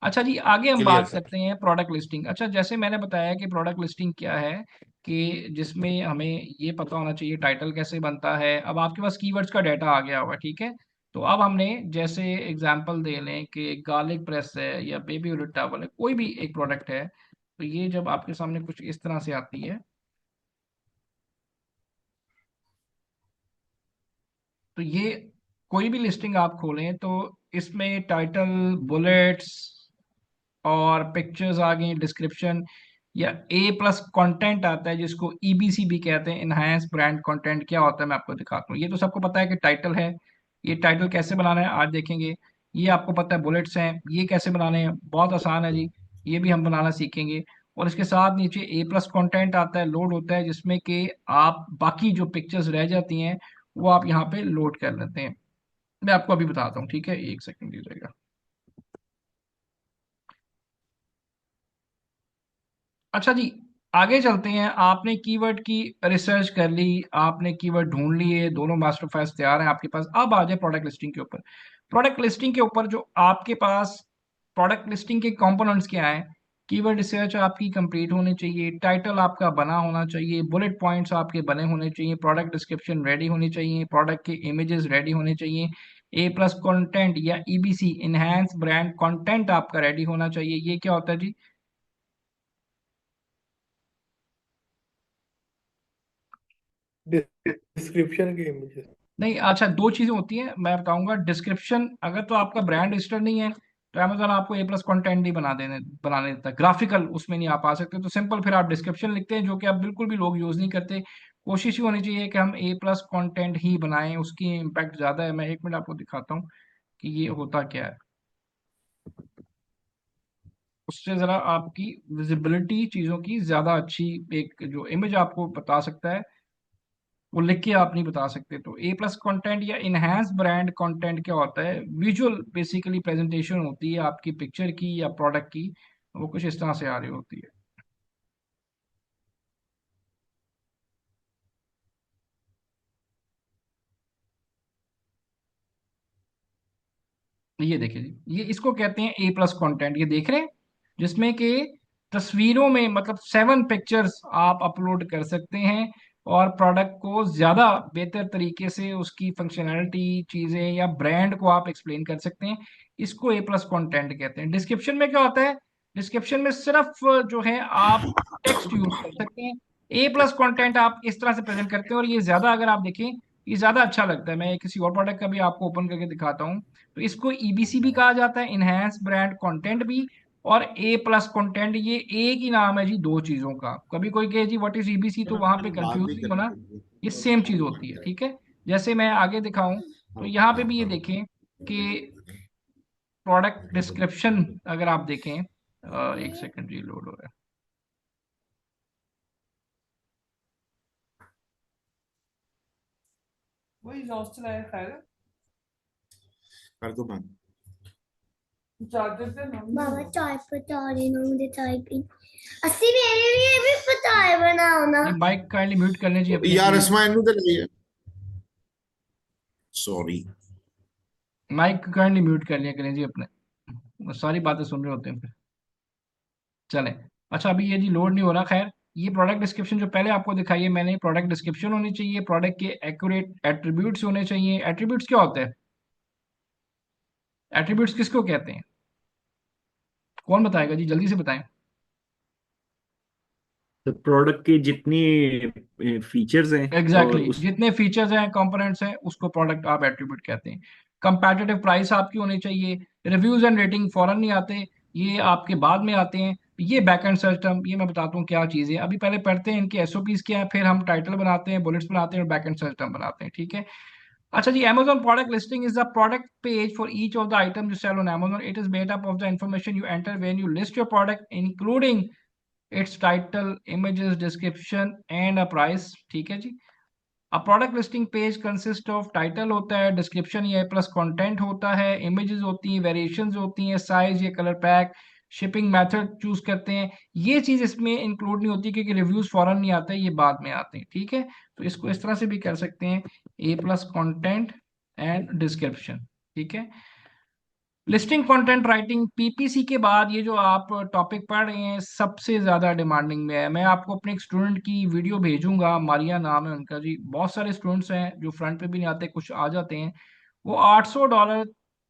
अच्छा जी, आगे हम क्लियर बात सर। करते हैं प्रोडक्ट लिस्टिंग। अच्छा, जैसे मैंने बताया कि प्रोडक्ट लिस्टिंग क्या है, कि जिसमें हमें ये पता होना चाहिए टाइटल कैसे बनता है। अब आपके पास कीवर्ड्स का डाटा आ गया होगा, ठीक है। तो अब हमने जैसे एग्जांपल दे लें कि गार्लिक प्रेस है या बेबी ओलिव टॉवल है, कोई भी एक प्रोडक्ट है। तो ये जब आपके सामने कुछ इस तरह से आती है, तो ये कोई भी लिस्टिंग आप खोलें तो इसमें टाइटल, बुलेट्स और पिक्चर्स आ गई, डिस्क्रिप्शन या ए प्लस कंटेंट आता है जिसको ईबीसी भी कहते हैं, इनहांस ब्रांड कंटेंट। क्या होता है मैं आपको दिखाता हूँ। ये तो सबको पता है कि टाइटल है। ये टाइटल कैसे बनाना है आज देखेंगे। ये आपको पता है बुलेट्स हैं, ये कैसे बनाने हैं, बहुत आसान है जी। ये भी हम बनाना सीखेंगे। और इसके साथ नीचे ए प्लस कंटेंट आता है, लोड होता है, जिसमें कि आप बाकी जो पिक्चर्स रह जाती हैं वो आप यहाँ पे लोड कर लेते हैं। मैं आपको अभी बताता हूँ, ठीक है, एक सेकंड दीजिएगा। अच्छा जी, आगे चलते हैं। आपने कीवर्ड की रिसर्च कर ली, आपने कीवर्ड ढूंढ लिए, दोनों मास्टर फाइल्स तैयार हैं आपके पास। अब आ जाए प्रोडक्ट लिस्टिंग के ऊपर। प्रोडक्ट लिस्टिंग के ऊपर जो आपके पास प्रोडक्ट लिस्टिंग के कंपोनेंट्स क्या हैं। कीवर्ड रिसर्च आपकी कंप्लीट होनी चाहिए, टाइटल आपका बना होना चाहिए, बुलेट पॉइंट्स आपके बने होने चाहिए, प्रोडक्ट डिस्क्रिप्शन रेडी होनी चाहिए, प्रोडक्ट के इमेजेस रेडी होने चाहिए, ए प्लस कॉन्टेंट या ईबीसी इनहेंस ब्रांड कंटेंट आपका रेडी होना चाहिए। ये क्या होता है जी? डिस्क्रिप्शन के इमेजेस। नहीं, अच्छा, दो चीजें होती हैं मैं बताऊंगा। डिस्क्रिप्शन, अगर तो आपका ब्रांड रजिस्टर नहीं है तो अमेजोन आपको ए प्लस कॉन्टेंट नहीं बनाने देता, ग्राफिकल उसमें नहीं आप आ सकते। तो सिंपल फिर आप डिस्क्रिप्शन लिखते हैं, जो कि आप बिल्कुल भी लोग यूज नहीं करते। कोशिश ही होनी चाहिए कि हम ए प्लस कॉन्टेंट ही बनाएं, उसकी इम्पैक्ट ज्यादा है। मैं एक मिनट आपको दिखाता हूँ कि ये होता क्या है। उससे जरा आपकी विजिबिलिटी चीजों की ज्यादा अच्छी, एक जो इमेज आपको बता सकता है वो लिख के आप नहीं बता सकते। तो ए प्लस कंटेंट या इनहेंस ब्रांड कंटेंट क्या होता है? विजुअल बेसिकली प्रेजेंटेशन होती है आपकी पिक्चर की या प्रोडक्ट की, वो कुछ इस तरह से आ रही होती है। ये देखिए जी, ये इसको कहते हैं ए प्लस कंटेंट। ये देख रहे हैं, जिसमें कि तस्वीरों में मतलब 7 पिक्चर्स आप अपलोड कर सकते हैं और प्रोडक्ट को ज्यादा बेहतर तरीके से उसकी फंक्शनैलिटी चीजें या ब्रांड को आप एक्सप्लेन कर सकते हैं। इसको ए प्लस कंटेंट कहते हैं। डिस्क्रिप्शन में क्या होता है? डिस्क्रिप्शन में सिर्फ जो है आप टेक्स्ट यूज कर सकते हैं। ए प्लस कंटेंट आप इस तरह से प्रेजेंट करते हैं और ये ज्यादा, अगर आप देखें, ये ज्यादा अच्छा लगता है। मैं किसी और प्रोडक्ट का भी आपको ओपन करके दिखाता हूँ। तो इसको ईबीसी भी कहा जाता है, इनहेंस ब्रांड कंटेंट भी, और ए प्लस कंटेंट। ये एक ही नाम है जी दो चीजों का। कभी कोई कहे जी व्हाट इज ईबीसी, तो वहां पे बात कंफ्यूज भी नहीं करनी होना। पड़ेगी। ये सेम चीज होती है, ठीक है। जैसे मैं आगे दिखाऊं तो हाँ यहाँ पे हाँ भी ये हाँ। देखें कि प्रोडक्ट डिस्क्रिप्शन अगर आप देखें, एक सेकंड जी, लोड हो रहा है। वही एग्जॉस्ट चलाया खाएगा, कर दो बंद। चार्जर से ना। बाबा चाय पता रही ना, मुझे चाय पी। अस्सी मेरे लिए भी पता है बनाओ ना। ये माइक काइंडली म्यूट कर लीजिए अपने यार प्लीज। इसमा इनू तो नहीं है। सॉरी। माइक काइंडली म्यूट कर लिया करें जी अपने, सारी बातें सुन रहे होते हैं फिर। चलें। अच्छा, अभी ये जी लोड नहीं हो रहा, खैर। ये प्रोडक्ट डिस्क्रिप्शन जो पहले आपको दिखाई है मैंने, प्रोडक्ट डिस्क्रिप्शन होनी चाहिए, प्रोडक्ट के एक्यूरेट एट्रीब्यूट्स होने चाहिए। एट्रीब्यूट्स क्या होते हैं? एट्रीब्यूट्स किसको कहते हैं? कौन बताएगा जी, जल्दी से बताएं। तो प्रोडक्ट की जितनी फीचर्स हैं और एग्जैक्टली उस जितने फीचर्स हैं, कंपोनेंट्स हैं, उसको प्रोडक्ट आप एट्रीब्यूट कहते हैं। कंपैटिटिव प्राइस आपकी होनी चाहिए। रिव्यूज एंड रेटिंग फौरन नहीं आते, ये आपके बाद में आते हैं। ये बैकएंड सिस्टम, ये मैं बताता हूँ क्या चीज़ है। अभी पहले पढ़ते हैं इनके एसओपीज क्या है, फिर हम टाइटल बनाते हैं, बुलेट्स बनाते हैं और बैकएंड सिस्टम बनाते हैं, ठीक है। अच्छा जी, Amazon product listing is the product page for each of the items you sell on Amazon. It is made up of the information you enter when you list your product, including its title, images, description and a price, ठीक है जी। A product listing page consist of title होता है, description या plus content होता है, images होती हैं, variations होती हैं, size या color pack, shipping method choose करते हैं। ये चीज इसमें इंक्लूड नहीं होती क्योंकि रिव्यूज फौरन नहीं आते, ये बाद में आते हैं, ठीक है। तो इसको इस तरह से भी कर सकते हैं, ए प्लस कॉन्टेंट एंड डिस्क्रिप्शन, ठीक है। लिस्टिंग कंटेंट राइटिंग पीपीसी के बाद ये जो आप टॉपिक पढ़ रहे हैं सबसे ज्यादा डिमांडिंग में है। मैं आपको अपने एक स्टूडेंट की वीडियो भेजूंगा, मारिया नाम है उनका जी। बहुत सारे स्टूडेंट्स हैं जो फ्रंट पे भी नहीं आते, कुछ आ जाते हैं। वो $800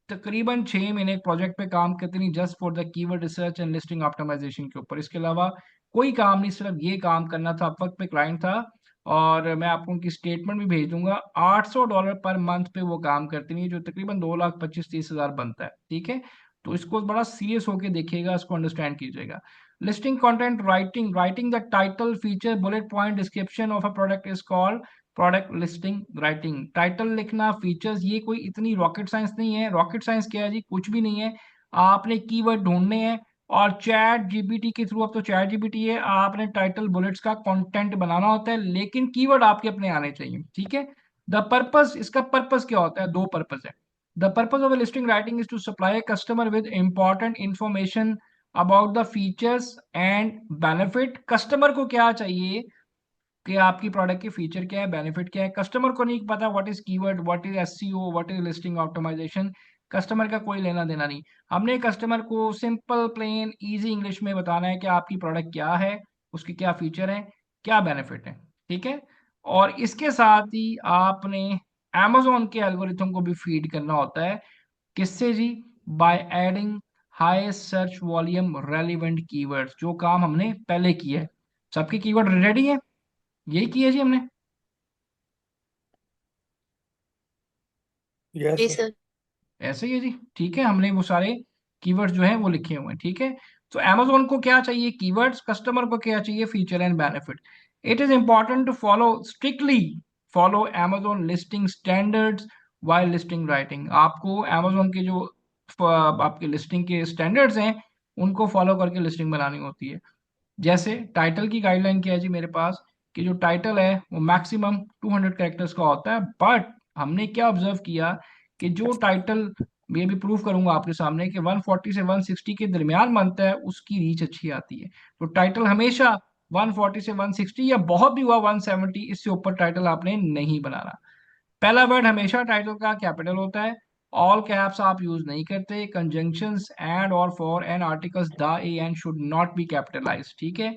तकरीबन 6 महीने एक प्रोजेक्ट पे काम करते नहीं, just for the keyword research and listing optimization के ऊपर। इसके अलावा कोई काम नहीं, सिर्फ ये काम करना था। वक्त पे क्लाइंट था, और मैं आपको उनकी स्टेटमेंट भी भेज दूंगा। $800 पर मंथ पे वो काम करते नहीं, जो तकरीबन 2,25,30,000 बनता है। ठीक है, तो इसको बड़ा सीरियस होके देखिएगा, इसको अंडरस्टैंड कीजिएगा। Listing content writing, writing the title feature bullet point description of a product is called product listing writing. Title लिखना, फीचर्स, ये कोई इतनी रॉकेट साइंस नहीं है। रॉकेट साइंस क्या है जी, कुछ भी नहीं है। आपने कीवर्ड ढूंढने हैं, और चैट जीपीटी के थ्रू, अब तो चैट जीपीटी है, आपने टाइटल बुलेट्स का कंटेंट बनाना होता है, लेकिन कीवर्ड आपके अपने आने चाहिए। ठीक है, द पर्पस, इसका पर्पस क्या होता है, दो पर्पस है। The purpose of listing writing is to supply customer with important information about the features and benefit. Customer को क्या चाहिए कि आपकी प्रोडक्ट के फीचर क्या है, बेनिफिट क्या है। कस्टमर को नहीं पता what is keyword, what is SEO, what is listing optimization. Customer का कोई लेना देना नहीं। हमने कस्टमर को सिंपल प्लेन इजी इंग्लिश में बताना है कि आपकी प्रोडक्ट क्या है, उसके क्या फीचर हैं, क्या बेनिफिट है। ठीक है, और इसके साथ ही आपने Amazon के एल्गोरिथम को भी फीड करना होता है। किससे जी, by adding high search volume relevant keywords, जो काम हमने पहले किया है। सबके कीवर्ड रेडी है, यही किया जी हमने। यस जी सर। सर। ऐसे ही है जी। ठीक है, हमने वो सारे कीवर्ड्स जो हैं वो लिखे हुए हैं। ठीक है, तो Amazon को क्या चाहिए, कीवर्ड्स। कस्टमर को क्या चाहिए, feature and benefit. It is important to follow strictly, follow Amazon listing standards while listing writing. आपको Amazon के जो आपके लिस्टिंग के स्टैंडर्ड्स हैं उनको फॉलो करके लिस्टिंग बनानी होती है। जैसे टाइटल की गाइडलाइन क्या है जी मेरे पास, कि जो टाइटल है वो मैक्सिमम 200 कैरेक्टर्स का होता है। बट हमने क्या ऑब्जर्व किया कि जो टाइटल, मैं भी प्रूव करूंगा आपके सामने, कि 140 से 160 के दरमियान बनता है, उसकी रीच अच्छी आती है। तो टाइटल हमेशा 140 से 160, या बहुत भी हुआ 170, इससे ऊपर टाइटल आपने नहीं बनाना। पहला वर्ड हमेशा टाइटल का कैपिटल होता है। ऑल कैप्स आप यूज नहीं करते। कंजंक्शंस एंड और for and articles the a an should not be capitalize. ठीक है,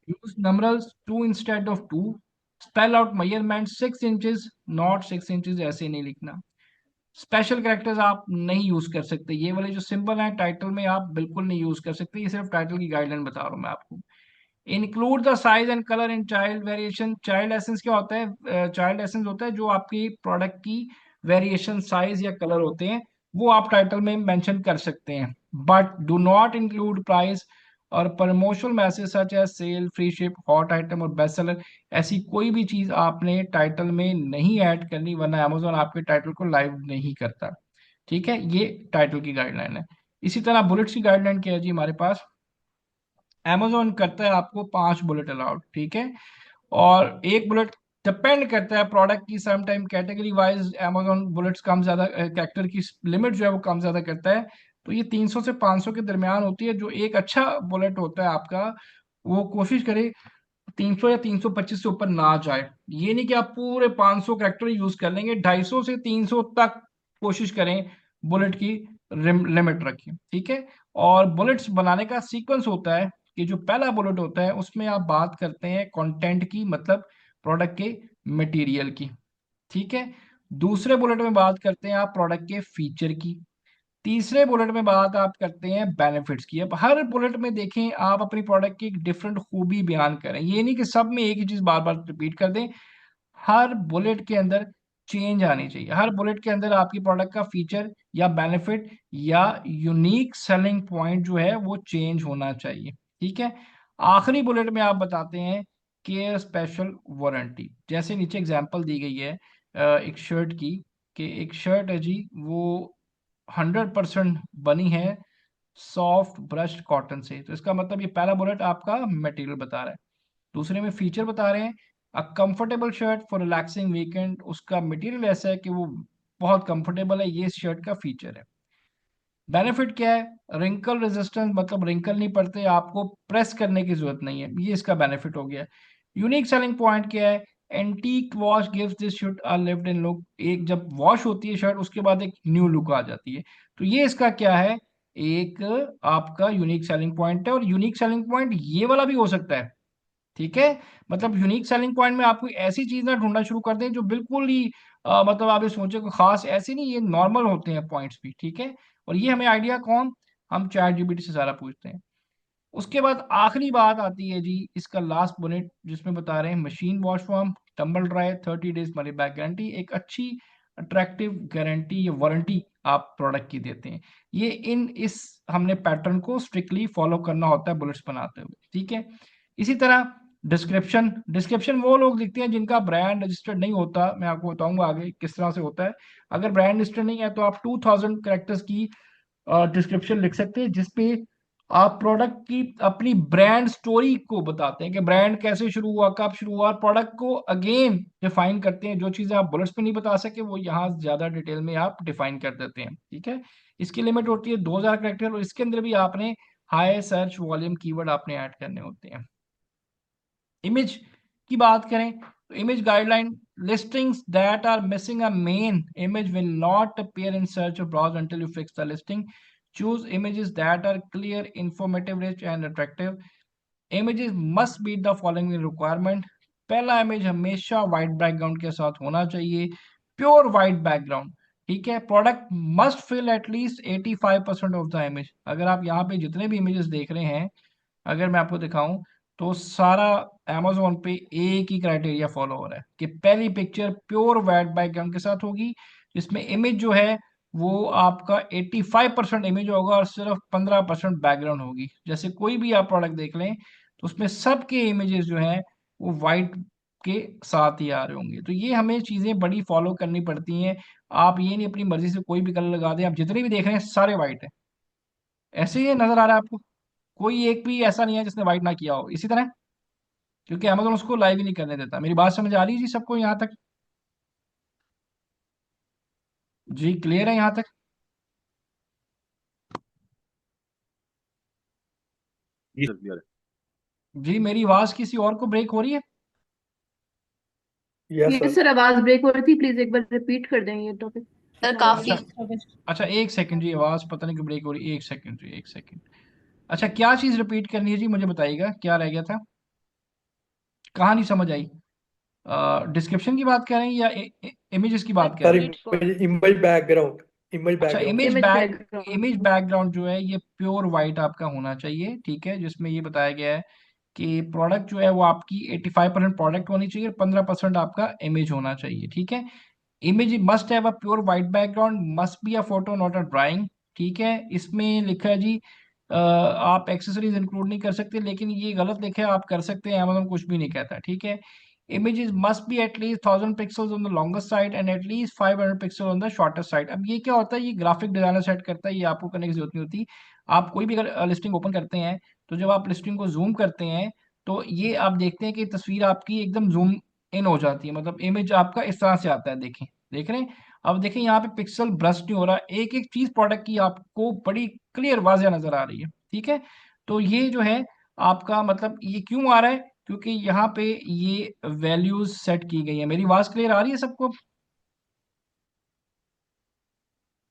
use numerals two instead of two. Spell out measurement 6 inches, not 6 inches, ऐसे नहीं लिखना। स्पेशल कैरेक्टर्स आप नहीं यूज कर सकते, ये वाले जो सिंबल हैं टाइटल में आप बिल्कुल नहीं यूज कर सकते। ये सिर्फ टाइटल की गाइडलाइन बता रहा हूँ मैं आपको। Include the size and colour in child variation. Child essence क्या होता है, चाइल्ड एसेंस होता है जो आपकी प्रोडक्ट की वेरिएशन, साइज या कलर होते हैं, वो आप टाइटल में मेंशन कर सकते हैं। But do not include price और promotional message such as sale, free ship, hot item और बेस्ट सेलर। ऐसी कोई भी चीज आपने टाइटल में नहीं ऐड करनी, वरना Amazon आपके टाइटल को लाइव नहीं करता। ठीक है, ये टाइटल की गाइडलाइन है। इसी तरह बुलेट्स की गाइडलाइन क्या है जी हमारे पास। Amazon करता है आपको 5 बुलेट अलाउड। ठीक है, और एक बुलेट डिपेंड करता है प्रोडक्ट की, some time category wise Amazon bullets कम ज्यादा, कैरेक्टर की लिमिट जो है वो कम ज्यादा करता है। तो ये 300 से 500 के दरमियान होती है। जो एक अच्छा बुलेट होता है आपका, वो कोशिश करे 300 या 325 से ऊपर ना जाए। ये नहीं कि आप पूरे 500 कैरेक्टर यूज कर लेंगे, 250 से 300 तक कोशिश करें बुलेट की लिमिट रखें। ठीक है, और बुलेट्स बनाने का सीक्वेंस होता है कि जो पहला बुलेट होता है उसमें आप बात करते हैं कंटेंट की, मतलब प्रोडक्ट के मटेरियल की। ठीक है, दूसरे बुलेट में बात करते हैं आप प्रोडक्ट के फीचर की। तीसरे बुलेट में बात आप करते हैं बेनिफिट्स की। अब हर बुलेट में देखें आप अपनी प्रोडक्ट की एक डिफरेंट खूबी बयान करें, ये नहीं कि सब में एक ही चीज बार बार रिपीट कर दें। हर बुलेट के अंदर चेंज आनी चाहिए। हर बुलेट के अंदर आपकी प्रोडक्ट का फीचर या बेनिफिट या यूनिक सेलिंग पॉइंट जो है वो चेंज होना चाहिए। ठीक है, आखिरी बुलेट में आप बताते हैं केयर स्पेशल वारंटी। जैसे नीचे एग्जांपल दी गई है एक शर्ट की, कि एक शर्ट है जी, वो 100% बनी है सॉफ्ट ब्रश्ड कॉटन से। तो इसका मतलब ये पहला बुलेट आपका मटेरियल बता रहा है। दूसरे में फीचर बता रहे हैं, a comfortable shirt for relaxing weekend. उसका मटेरियल ऐसा है कि वो बहुत कंफर्टेबल है, ये इस शर्ट का फीचर है। बेनिफिट क्या है, रिंकल रेजिस्टेंस, मतलब रिंकल नहीं पड़ते, आपको प्रेस करने की जरूरत नहीं है, ये इसका बेनिफिट हो गया। यूनिक सेलिंग पॉइंट क्या है, antique wash gives this shirt a lived in look. एक जब वॉश होती है शर्ट उसके बाद एक न्यू लुक आ जाती है। तो ये इसका क्या है, एक आपका यूनिक सेलिंग पॉइंट है। और यूनिक सेलिंग पॉइंट ये वाला भी हो सकता है, ठीक है। मतलब यूनिक सेलिंग पॉइंट में आप कोई ऐसी चीज ना ढूंढना शुरू कर दें जो बिल्कुल ही मतलब आप ये सोचे कोई खास, ऐसे नहीं, ये नॉर्मल होते हैं पॉइंट्स भी, ठीक है। और ये हमें आइडिया कौन, हम चैट जीपीटी से सारा पूछते हैं। उसके बाद आखिरी बात आती है जी इसका लास्ट बुलेट, जिसमें बता रहे हैं machine wash form tumble dry 30 days money back guarantee, एक अच्छी अट्रैक्टिव गारंटी या वारंटी आप प्रोडक्ट की देते हैं। ये इन इस हमने पैटर्न को स्ट्रिक्टली फॉलो करना होता है बुलेट्स बनाते हुए, ठीक है। इसी तरह डिस्क्रिप्शन, डिस्क्रिप्शन वो लोग लिखते हैं जिनका ब्रांड रजिस्टर्ड नहीं होता। मैं आपको बताऊंगा आगे किस तरह से होता है। अगर ब्रांड रजिस्टर्ड नहीं है तो आप 2000 कैरेक्टर्स की डिस्क्रिप्शन लिख सकते हैं, जिसपे आप प्रोडक्ट की अपनी ब्रांड स्टोरी को बताते हैं कि ब्रांड कैसे शुरू हुआ, कब शुरू हुआ, और प्रोडक्ट को अगेन डिफाइन करते हैं। जो चीजें आप बुलेट्स पे नहीं बता सके वो यहाँ ज्यादा डिटेल में आप डिफाइन कर देते हैं, ठीक है। इसकी लिमिट होती है 2000 कैरेक्टर, और इसके अंदर भी आपने हाई सर्च वॉल्यूम कीवर्ड आपने ऐड करने होते हैं। इमेज की बात करें तो image guideline, listings that are missing a main image will not appear in search or browse until you fix the listing. Choose images that are clear, informative, rich and attractive. Images must meet the following requirement. पहला image हमेशा white background के साथ होना चाहिए, pure white background, ठीक है। Product must fill at least 85% of the image. अगर आप यहाँ पे जितने भी इमेजेस देख रहे हैं, अगर मैं आपको दिखाऊं तो सारा Amazon पे एक ही क्राइटेरिया फॉलो हो रहा है कि पहली पिक्चर प्योर वाइट बैकग्राउंड के साथ होगी, जिसमें इमेज जो है वो आपका 85% इमेज होगा और सिर्फ 15% बैकग्राउंड होगी। जैसे कोई भी आप प्रोडक्ट देख लें तो उसमें सबके इमेजेस जो हैं वो वाइट के साथ ही आ रहे होंगे। तो ये हमें चीजें बड़ी फॉलो करनी पड़ती हैं। आप ये नहीं अपनी मर्जी से कोई भी कलर लगा दें, आप जितने भी देख रहे हैं सारे वाइट है, ऐसे ही नजर आ रहा है आपको, कोई एक भी ऐसा नहीं है जिसने वाइट ना किया हो इसी तरह, क्योंकि अमेजोन उसको लाइव ही नहीं करने देता। मेरी बात समझ आ रही है जी सबको यहाँ तक? जी क्लियर है यहाँ तक? जी सर क्लियर जी मेरी आवाज किसी और को ब्रेक हो रही है? यस ये सर। सर आवाज ब्रेक हो रही थी, प्लीज एक बार रिपीट कर दें ये टॉपिक। सर काफी अच्छा अच्छा, एक सेकंड जी, आवाज पता नहीं क्यों ब्रेक हो रही है, एक सेकंड जी, एक सेकंड। अच्छा, क्या चीज रिपीट करनी है जी, मुझे बताइएगा क्या रह गया था, कहाँ नहीं समझ आई? डिस्क्रिप्शन की बात कर रहे हैं या इमेजेस की बात कर सर रहे हैं? इमेज बैकग्राउंड, इमेज अच्छा, background. Image image back, background. Image background जो है ये प्योर वाइट आपका होना चाहिए, ठीक है। जिसमें ये बताया गया है कि प्रोडक्ट जो है वो आपकी 85% प्रोडक्ट होनी चाहिए और 15% आपका इमेज होना चाहिए, ठीक है। Image must have a pure white background, must be a photo not a drawing, ठीक है। इसमें लिखा है जी आप एक्सेसरीज इंक्लूड नहीं कर सकते, लेकिन ये गलत लिखा है, आप कर सकते हैं, अमेज़न कुछ भी नहीं कहता, ठीक है। Images must be at least 1000 pixels on the longest side and at least 500 pixel on the shortest side. अब ये क्या होता है, ये ग्राफिक डिजाइनर सेट करता है, ये आपको करने की जरूरत नहीं होती। आप कोई भी अगर लिस्टिंग ओपन करते हैं तो जब आप लिस्टिंग को जूम करते हैं तो ये आप देखते हैं कि तस्वीर आपकी एकदम जूम इन हो जाती है, मतलब इमेज आपका इस तरह से आता है, देखें, देख रहे हैं। अब देखें यहाँ पे पिक्सल ब्रश नहीं हो रहा, एक एक चीज प्रोडक्ट की आपको बड़ी क्लियर वाज़ह नजर आ रही है, ठीक है। तो ये जो है आपका मतलब ये क्यों आ रहा है, क्योंकि यहाँ पे ये वैल्यूज सेट की गई है। मेरी आवाज क्लियर आ रही है सबको?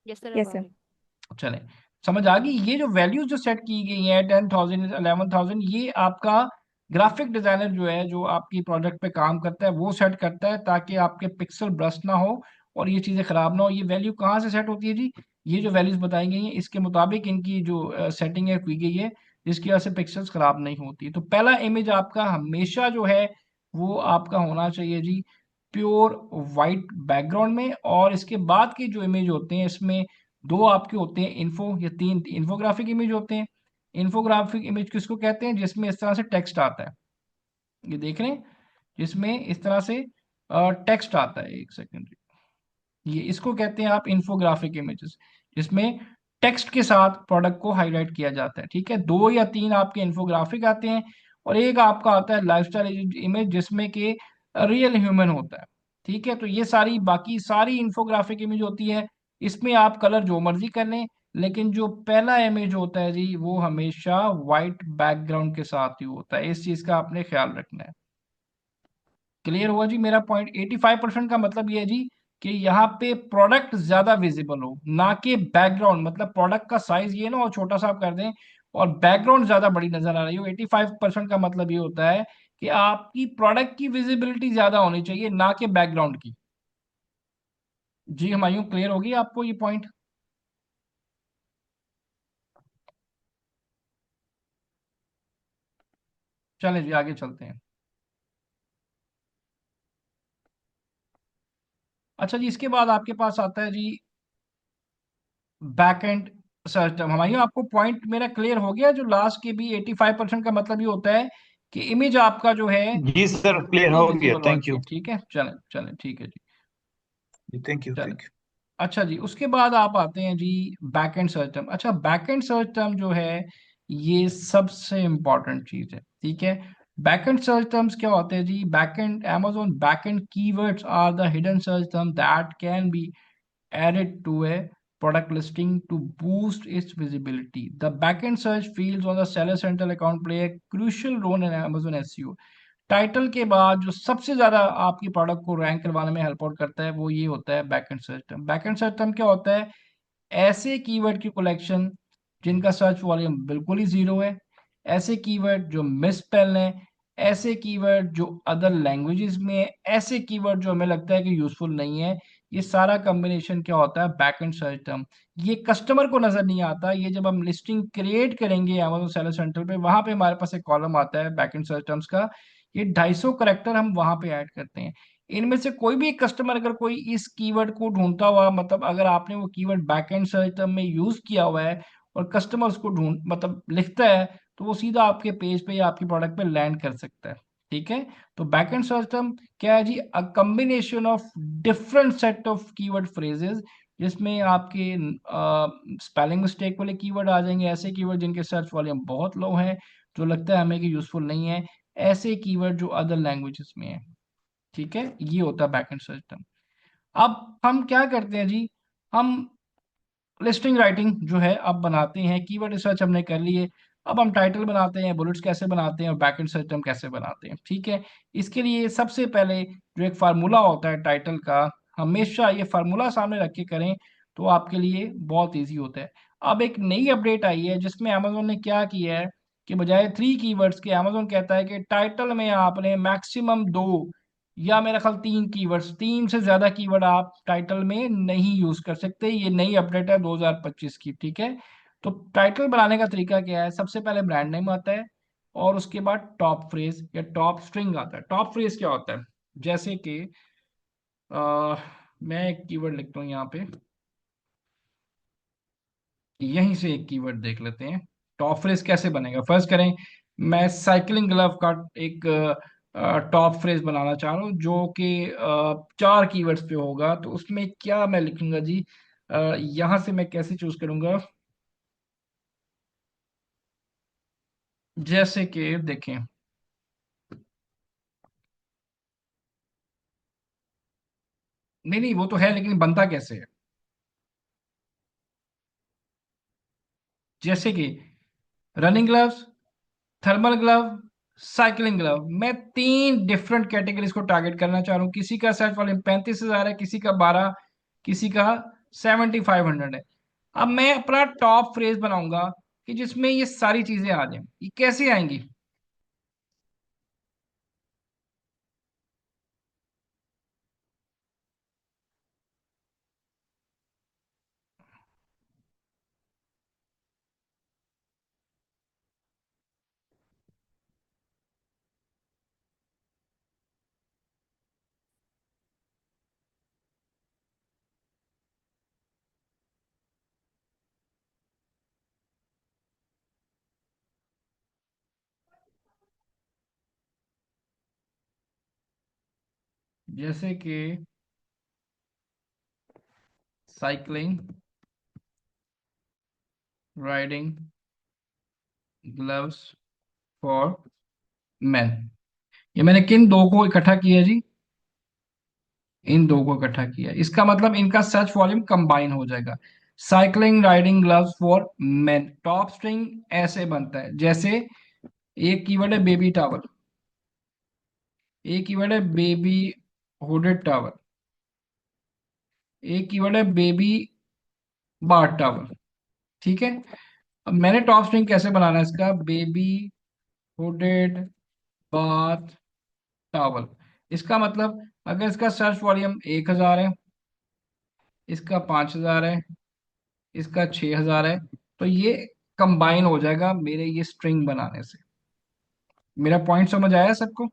यस सर, अब यस आ सर। रही। चले, समझ आ गई। ये जो वैल्यूज जो सेट की गई है 10,000 11,000, ये आपका ग्राफिक डिजाइनर जो है, जो आपकी प्रोडक्ट पे काम करता है, वो सेट करता है ताकि आपके पिक्सल ब्रस्ट ना हो और ये चीजें खराब ना हो। ये वैल्यू कहाँ से सेट होती है जी, ये जो वैल्यूज बताई गई हैं इसके मुताबिक इनकी जो सेटिंग है की गई है, जिसकी वजह से पिक्सल्स खराब नहीं होती। तो पहला इमेज आपका हमेशा जो है वो आपका होना चाहिए जी प्योर वाइट बैकग्राउंड में। और इसके बाद के जो इमेज होते हैं इसमें दो आपके होते हैं इन्फो या तीन इन्फोग्राफिक इमेज होते हैं। इन्फोग्राफिक इमेज किसको कहते हैं, जिसमें इस तरह से टेक्स्ट आता है, ये देख रहे हैं, जिसमें इस तरह से टेक्स्ट आता है, एक सेकंड, ये इसको कहते हैं आप इन्फोग्राफिक इमेजेस, जिसमें टेक्स्ट के साथ प्रोडक्ट को हाईलाइट किया जाता है, ठीक है। दो या तीन आपके इन्फोग्राफिक आते हैं और एक आपका आता है लाइफस्टाइल इमेज जिसमें कि रियल ह्यूमन होता है, ठीक है। तो ये सारी बाकी सारी इन्फोग्राफिक इमेज होती है, इसमें आप कलर जो मर्जी कर लें, लेकिन जो पहला इमेज होता है जी वो हमेशा वाइट बैकग्राउंड के साथ ही होता है, इस चीज का आपने ख्याल रखना है। क्लियर हुआ जी मेरा पॉइंट? 85% का मतलब ये है जी कि यहाँ पे प्रोडक्ट ज्यादा विजिबल हो, ना कि बैकग्राउंड। मतलब प्रोडक्ट का साइज ये ना और छोटा सा आप कर दें और बैकग्राउंड ज्यादा बड़ी नजर आ रही हो। 85% का मतलब ये होता है कि आपकी प्रोडक्ट की विजिबिलिटी ज्यादा होनी चाहिए, ना कि बैकग्राउंड की। जी हुमायूं, क्लियर होगी आपको ये पॉइंट? चलें जी आगे चलते हैं। अच्छा जी, इसके बाद आपके पास आता है जी बैक एंड सिस्टम। हुमायूं, आपको पॉइंट मेरा क्लियर हो गया? जो लास्ट के भी 85% का मतलब ये होता है कि इमेज आपका जो है जी सर, क्लियर वो हो गया। विजिबल होनी थैंक यू चाहिए। ठीक है, चलें चलें, ठीक है जी, जी, थैंक यू चलें। Thank you. अच्छा जी, उसके बाद आप आते हैं जी बैकएंड सिस्टम। अच्छा, बैकएंड सिस्टम जो है ये सबसे इंपॉर्टेंट चीज है। ठीक है, बैकएंड सिस्टम्स क्या होते हैं जी? Backend Amazon backend keywords are the hidden system that can be added to a product listing to boost its visibility. The backend search fields on the Seller Central account play a crucial role in Amazon SEO. Title के बाद जो सबसे ज्यादा आपकी product को rank करवाने में help out करता है वो ये होता है बैकएंड सिस्टम। बैकएंड सिस्टम क्या होता है? ऐसे कीवर्ड की कलेक्शन जिनका सर्च वॉल्यूम बिल्कुल ही जीरो है, ऐसे कीवर्ड जो मिसस्पेल हैं, ऐसे कीवर्ड जो अदर लैंग्वेजेस में है, ऐसे कीवर्ड जो हमें लगता है कि यूजफुल नहीं है। ये सारा कॉम्बिनेशन क्या होता है? Backend system. ये कस्टमर को नजर नहीं आता। ये जब हम लिस्टिंग क्रिएट करेंगे Amazon सेलर सेंटर पे, वहां पे हमारे पास एक कॉलम आता है बैकएंड सिस्टम्स का। ये 250 करेक्टर हम वहां पे ऐड करते हैं। इनमें से कोई भी एक कस्टमर अगर कोई इस कीवर्ड को ढूंढता हुआ, मतलब अगर आपने वो कीवर्ड बैकएंड सिस्टम में यूज किया हुआ है और कस्टमर उसको ढूंढ मतलब लिखता है, तो वो सीधा आपके पेज पे या आपकी प्रोडक्ट पे लैंड कर सकता है। ठीक है, तो बैकएंड सिस्टम क्या है जी? A combination of different set of keyword phrases, जिसमें आपके स्पेलिंग मिस्टेक वाले कीवर्ड आ जाएंगे, ऐसे कीवर्ड जिनके सर्च वॉल्यूम बहुत लो है, जो लगता है हमें कि यूजफुल नहीं है, ऐसे कीवर्ड जो अदर लैंग्वेजेस में है। ठीक है, ये होता है बैकएंड सिस्टम। अब हम क्या करते हैं जी? हम लिस्टिंग राइटिंग जो है अब बनाते हैं। कीवर्ड रिसर्च हमने कर लिए, अब हम टाइटल बनाते हैं, बुलेट्स कैसे बनाते हैं और बैकएंड सिस्टम कैसे बनाते हैं। ठीक है, इसके लिए सबसे पहले जो एक फार्मूला होता है टाइटल का, हमेशा ये फार्मूला सामने रख के करें तो आपके लिए बहुत इजी होता है। अब एक नई अपडेट आई है जिसमें अमेजोन ने क्या किया है कि बजाय 3 कीवर्ड्स के अमेजोन कहता है कि टाइटल में आपने मैक्सिमम 2 या मेरा ख्याल 3 कीवर्ड्स, 3 से ज्यादा कीवर्ड आप टाइटल में नहीं यूज कर सकते। ये नई अपडेट है 2025 की। ठीक है, तो टाइटल बनाने का तरीका क्या है? सबसे पहले ब्रांड नेम आता है और उसके बाद टॉप फ्रेज या टॉप स्ट्रिंग आता है। टॉप फ्रेज क्या होता है? जैसे कि मैं एक कीवर्ड लिखता हूँ यहाँ पे, यहीं से एक कीवर्ड देख लेते हैं। टॉप फ्रेज कैसे बनेगा? फर्स्ट करें, मैं साइकिलिंग ग्लव का एक टॉप फ्रेज बनाना चाह रहा हूँ जो कि 4 कीवर्ड्स पे होगा। तो उसमें क्या मैं लिखूंगा जी? यहाँ से मैं कैसे चूज करूंगा? जैसे कि देखें, नहीं नहीं वो तो है, लेकिन बनता कैसे है? जैसे कि running gloves, thermal glove, cycling glove. मैं 3 डिफरेंट कैटेगरीज को टारगेट करना चाह रहा हूँ। किसी का सर्च वॉल्यूम 35,000 है, किसी का 12, किसी का 7,500 है। अब मैं अपना टॉप फ्रेज बनाऊंगा कि जिसमें ये सारी चीजें आ जाएं। ये कैसे आएंगी? जैसे कि cycling, riding gloves for man. ये मैंने किन दो को इकट्ठा किया जी? इन दो को इकट्ठा किया, इसका मतलब इनका सर्च वॉल्यूम कंबाइन हो जाएगा। Cycling riding gloves for main, top string ऐसे बनता है। जैसे एक कीवर्ड है बेबी टॉवल, एक कीवर्ड है बेबी हुडेड टावल, एक कीवर्ड है बेबी बाथ टावल। ठीक है, अब मैंने टॉप स्ट्रिंग कैसे बनाना है इसका, बेबी हुडेड बाथ टावल। इसका मतलब अगर इसका सर्च वॉल्यूम 1,000 है, इसका 5,000 है, इसका 6,000 है, तो ये कंबाइन हो जाएगा मेरे ये स्ट्रिंग बनाने से। मेरा पॉइंट समझ आया सबको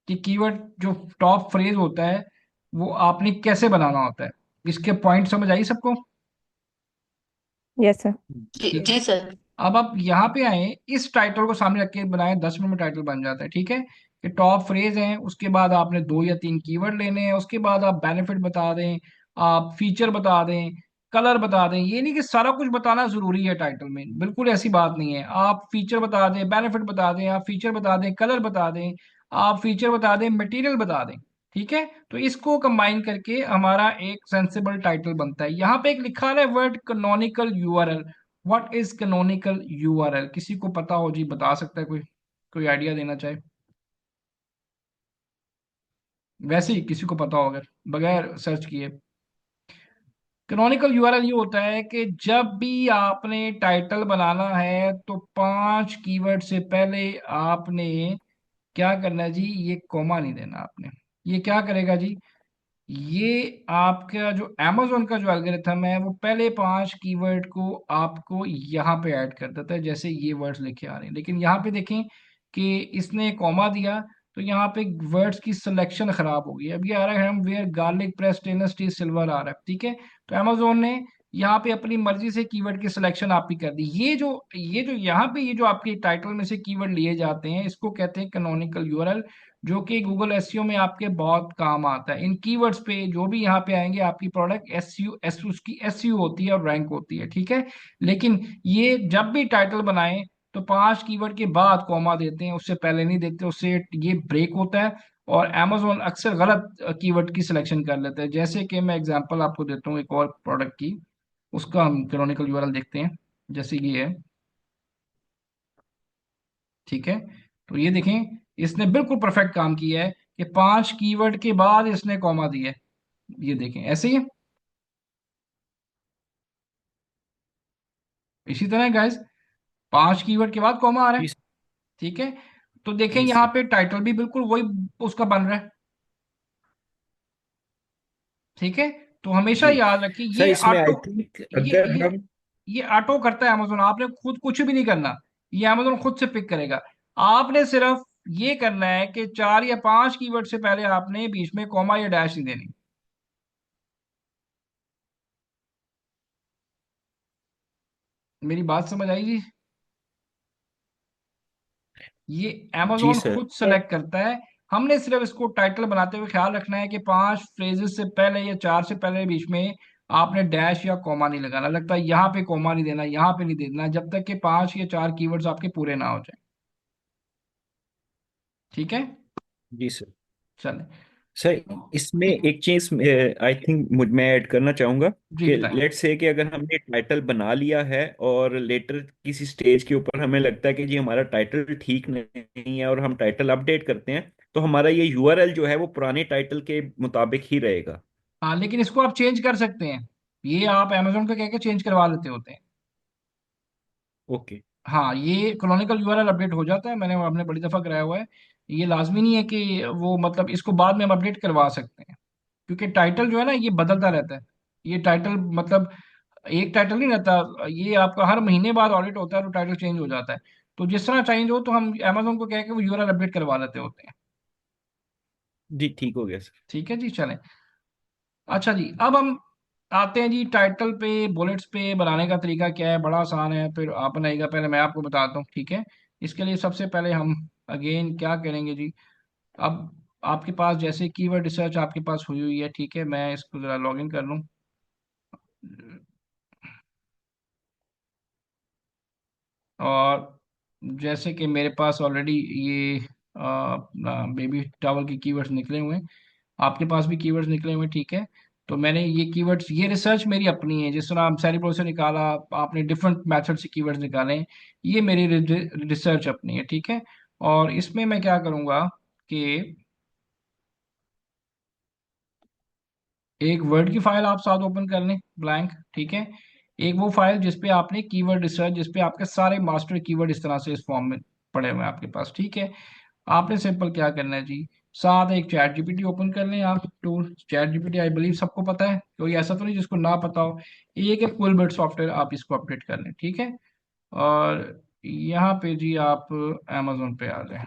कि कीवर्ड जो टॉप फ्रेज होता है वो आपने कैसे बनाना होता है, इसके पॉइंट समझ आई सबको। Yes sir. ठीक है, अब आप यहाँ पे आए, इस टाइटल को सामने रख के बनाए, 10 मिनट में टाइटल बन जाता है। ठीक है, कि टॉप फ्रेज है, उसके बाद आपने 2 या 3 कीवर्ड लेने हैं, उसके बाद आप बेनिफिट बता दें, आप फीचर बता दें, कलर बता दें। ये नहीं कि सारा कुछ बताना जरूरी है टाइटल में, बिल्कुल ऐसी बात नहीं है। आप फीचर बता दें, बेनिफिट बता दें, आप फीचर बता दें, कलर बता दें, आप फीचर बता दें, मटेरियल बता दें। ठीक है, तो इसको कंबाइन करके हमारा एक सेंसिबल टाइटल बनता है। यहाँ पे एक लिखा है word canonical URL. What is canonical URL, किसी को पता हो जी बता सकता है कोई, कोई आइडिया देना चाहे, वैसे ही किसी को पता हो अगर, बगैर सर्च किए। कैनोनिकल यूआरएल ये होता है कि जब भी आपने टाइटल बनाना है तो 5 कीवर्ड से पहले आपने क्या करना है जी, ये कॉमा नहीं देना आपने। ये क्या करेगा जी, ये आपका जो amazon का जो एल्गोरिथम है वो पहले 5 कीवर्ड को आपको यहाँ पे ऐड कर देता है, जैसे ये वर्ड्स लिखे आ रहे हैं। लेकिन यहाँ पे देखें कि इसने कॉमा दिया तो यहाँ पे वर्ड्स की सिलेक्शन खराब हो गई। अब ये आ रहा है हम ware garlic press stainless steel silver आ रहा है। ठीक है, तो अमेजोन ने यहाँ पे अपनी मर्जी से कीवर्ड की सिलेक्शन आपकी कर दी। ये जो यहाँ पे ये जो आपके टाइटल में से कीवर्ड लिए जाते हैं इसको कहते हैं कैनोनिकल यूआरएल, जो कि गूगल एसईओ में आपके बहुत काम आता है। इन कीवर्ड्स पे जो भी यहाँ पे आएंगे आपकी प्रोडक्ट एसईओ उसकी एसईओ होती है और रैंक होती है। ठीक है, लेकिन ये जब भी टाइटल बनाएं तो 5 कीवर्ड के बाद कॉमा देते हैं, उससे पहले नहीं देते, उससे ये ब्रेक होता है। और Amazon अक्सर गलत कीवर्ड की सिलेक्शन कर लेता है। जैसे कि मैं एग्जांपल आपको देता हूँ एक और प्रोडक्ट की, उसका हम कैनोनिकल यूआरएल देखते हैं, जैसे ये है। ठीक है, तो ये देखें, इसने बिल्कुल परफेक्ट काम किया है कि 5 कीवर्ड के बाद इसने कॉमा दिया है। ये देखें ऐसे ही है। इसी तरह गाइस 5 कीवर्ड के बाद कॉमा आ रहा है। जी ठीक है, तो देखें जी यहाँ सर। पे टाइटल भी बिल्कुल वही उसका बन रहा है। ठीक है, तो हमेशा जी याद रखिए सर, ये इसमें आई ऑटो, थिंक ये अगर ये हम ये ऑटो करता है अमेजोन, आपने खुद कुछ भी नहीं करना, ये अमेजोन खुद से पिक करेगा। आपने सिर्फ ये करना है कि 4 या 5 कीवर्ड से पहले आपने बीच में कॉमा या डैश नहीं देनी। मेरी बात समझ आई जी। ये जी amazon सर। खुद सेलेक्ट करता है, हमने सिर्फ इसको टाइटल बनाते हुए ख्याल रखना है कि 5 फ्रेजेस से पहले या 4 से पहले बीच में आपने डैश या कॉमा नहीं लगाना। लगता है यहाँ पे कॉमा नहीं देना, यहाँ पे नहीं देना, जब तक कि 5 या 4 कीवर्ड्स आपके पूरे ना हो जाए। ठीक है, जी सर। चले। सर, इसमें एक चीज आई थिंक मैं ऐड करना चाहूंगा जी कि बताएं। लेट्स से कि अगर हमने टाइटल बना लिया है और लेटर किसी स्टेज के ऊपर हमें लगता है कि जी हमारा टाइटल ठीक नहीं है और हम टाइटल अपडेट करते हैं, तो हमारा ये यूआरएल जो है वो पुराने टाइटल के मुताबिक ही रहेगा। हाँ, लेकिन इसको आप चेंज कर सकते हैं, ये आप अमेजोन को कह के चेंज करवा लेते होते हैं। ओके। हाँ, ये कॉलोनिकल यूआरएल अपडेट हो जाता है, मैंने आपने बड़ी दफा कराया हुआ है। ये लाजमी नहीं है कि वो मतलब इसको बाद में हम अपडेट करवा सकते हैं, क्योंकि टाइटल जो है ना ये बदलता रहता है। ये टाइटल मतलब एक टाइटल नहीं रहता, ये आपका हर महीने बाद ऑडिट होता है तो टाइटल चेंज हो जाता है। तो जिस तरह चेंज हो तो हम अमेजोन को कह के वो यूआरएल अपडेट करवा लेते होते हैं। जी ठीक हो गया सर। ठीक है जी, चलें। अच्छा जी, अब हम आते हैं जी टाइटल पे, बुलेट्स पे बनाने का तरीका क्या है, बड़ा आसान है, फिर आप बनाएगा, पहले मैं आपको बताता हूँ। ठीक है, इसके लिए सबसे पहले हम अगेन क्या करेंगे जी, अब आपके पास जैसे कीवर्ड रिसर्च आपके पास हुई हुई है। ठीक है, मैं इसको ज़रा लॉगिन कर लूँ। और जैसे कि मेरे पास ऑलरेडी ये बेबी टावल के कीवर्ड्स निकले हुए हैं, आपके पास भी कीवर्ड्स निकले हुए हैं। ठीक है, तो मैंने ये कीवर्ड्स, ये रिसर्च मेरी अपनी है, जिस तरह आप सेरिब्रो से निकाला, आपने डिफरेंट मेथड से कीवर्ड्स निकाले हैं, ये मेरी रिसर्च अपनी है। ठीक है, और इसमें मैं क्या करूँगा कि एक वर्ड की फाइल आप साथ ओपन कर लें ब्लैंक, ठीक है। एक वो फाइल जिसपे आपने कीवर्ड रिसर्च, जिसपे आपके सारे मास्टर कीवर्ड इस तरह से इस फॉर्म में पड़े हुए हैं आपके पास, ठीक है। आपने सिंपल क्या करना है जी, साथ एक चैट जीपीटी ओपन कर लें आप tool. Chat GPT I believe सबको पता है, कोई ऐसा तो नहीं जिसको ना पता हो। एक एक फुल बिट सॉफ्टवेयर, आप इसको अपडेट कर लें, ठीक है। और यहाँ पे जी आप अमेजोन पे आ जाए,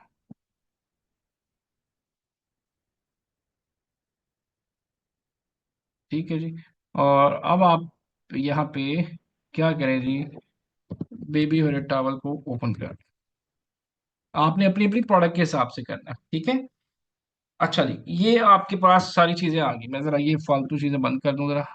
ठीक है जी। और अब आप यहाँ पे क्या करें जी, बेबी हेयर टॉवल को ओपन कर, आपने अपनी अपनी प्रोडक्ट के हिसाब से करना है, ठीक है। अच्छा जी, ये आपके पास सारी चीजें आ गई। मैं जरा ये फालतू चीजें बंद कर दूं जरा।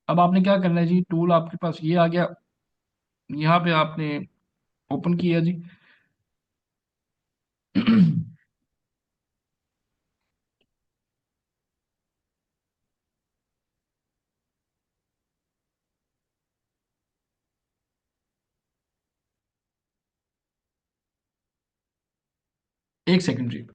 अब आपने क्या करना है जी, टूल आपके पास ये आ गया, यहाँ पे आपने ओपन किया जी। एक सेकंड जी।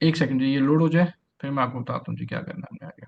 एक सेकंड जी, ये लोड हो जाए, फिर मैं आपको बताता हूँ जी क्या करना है हमने आगे।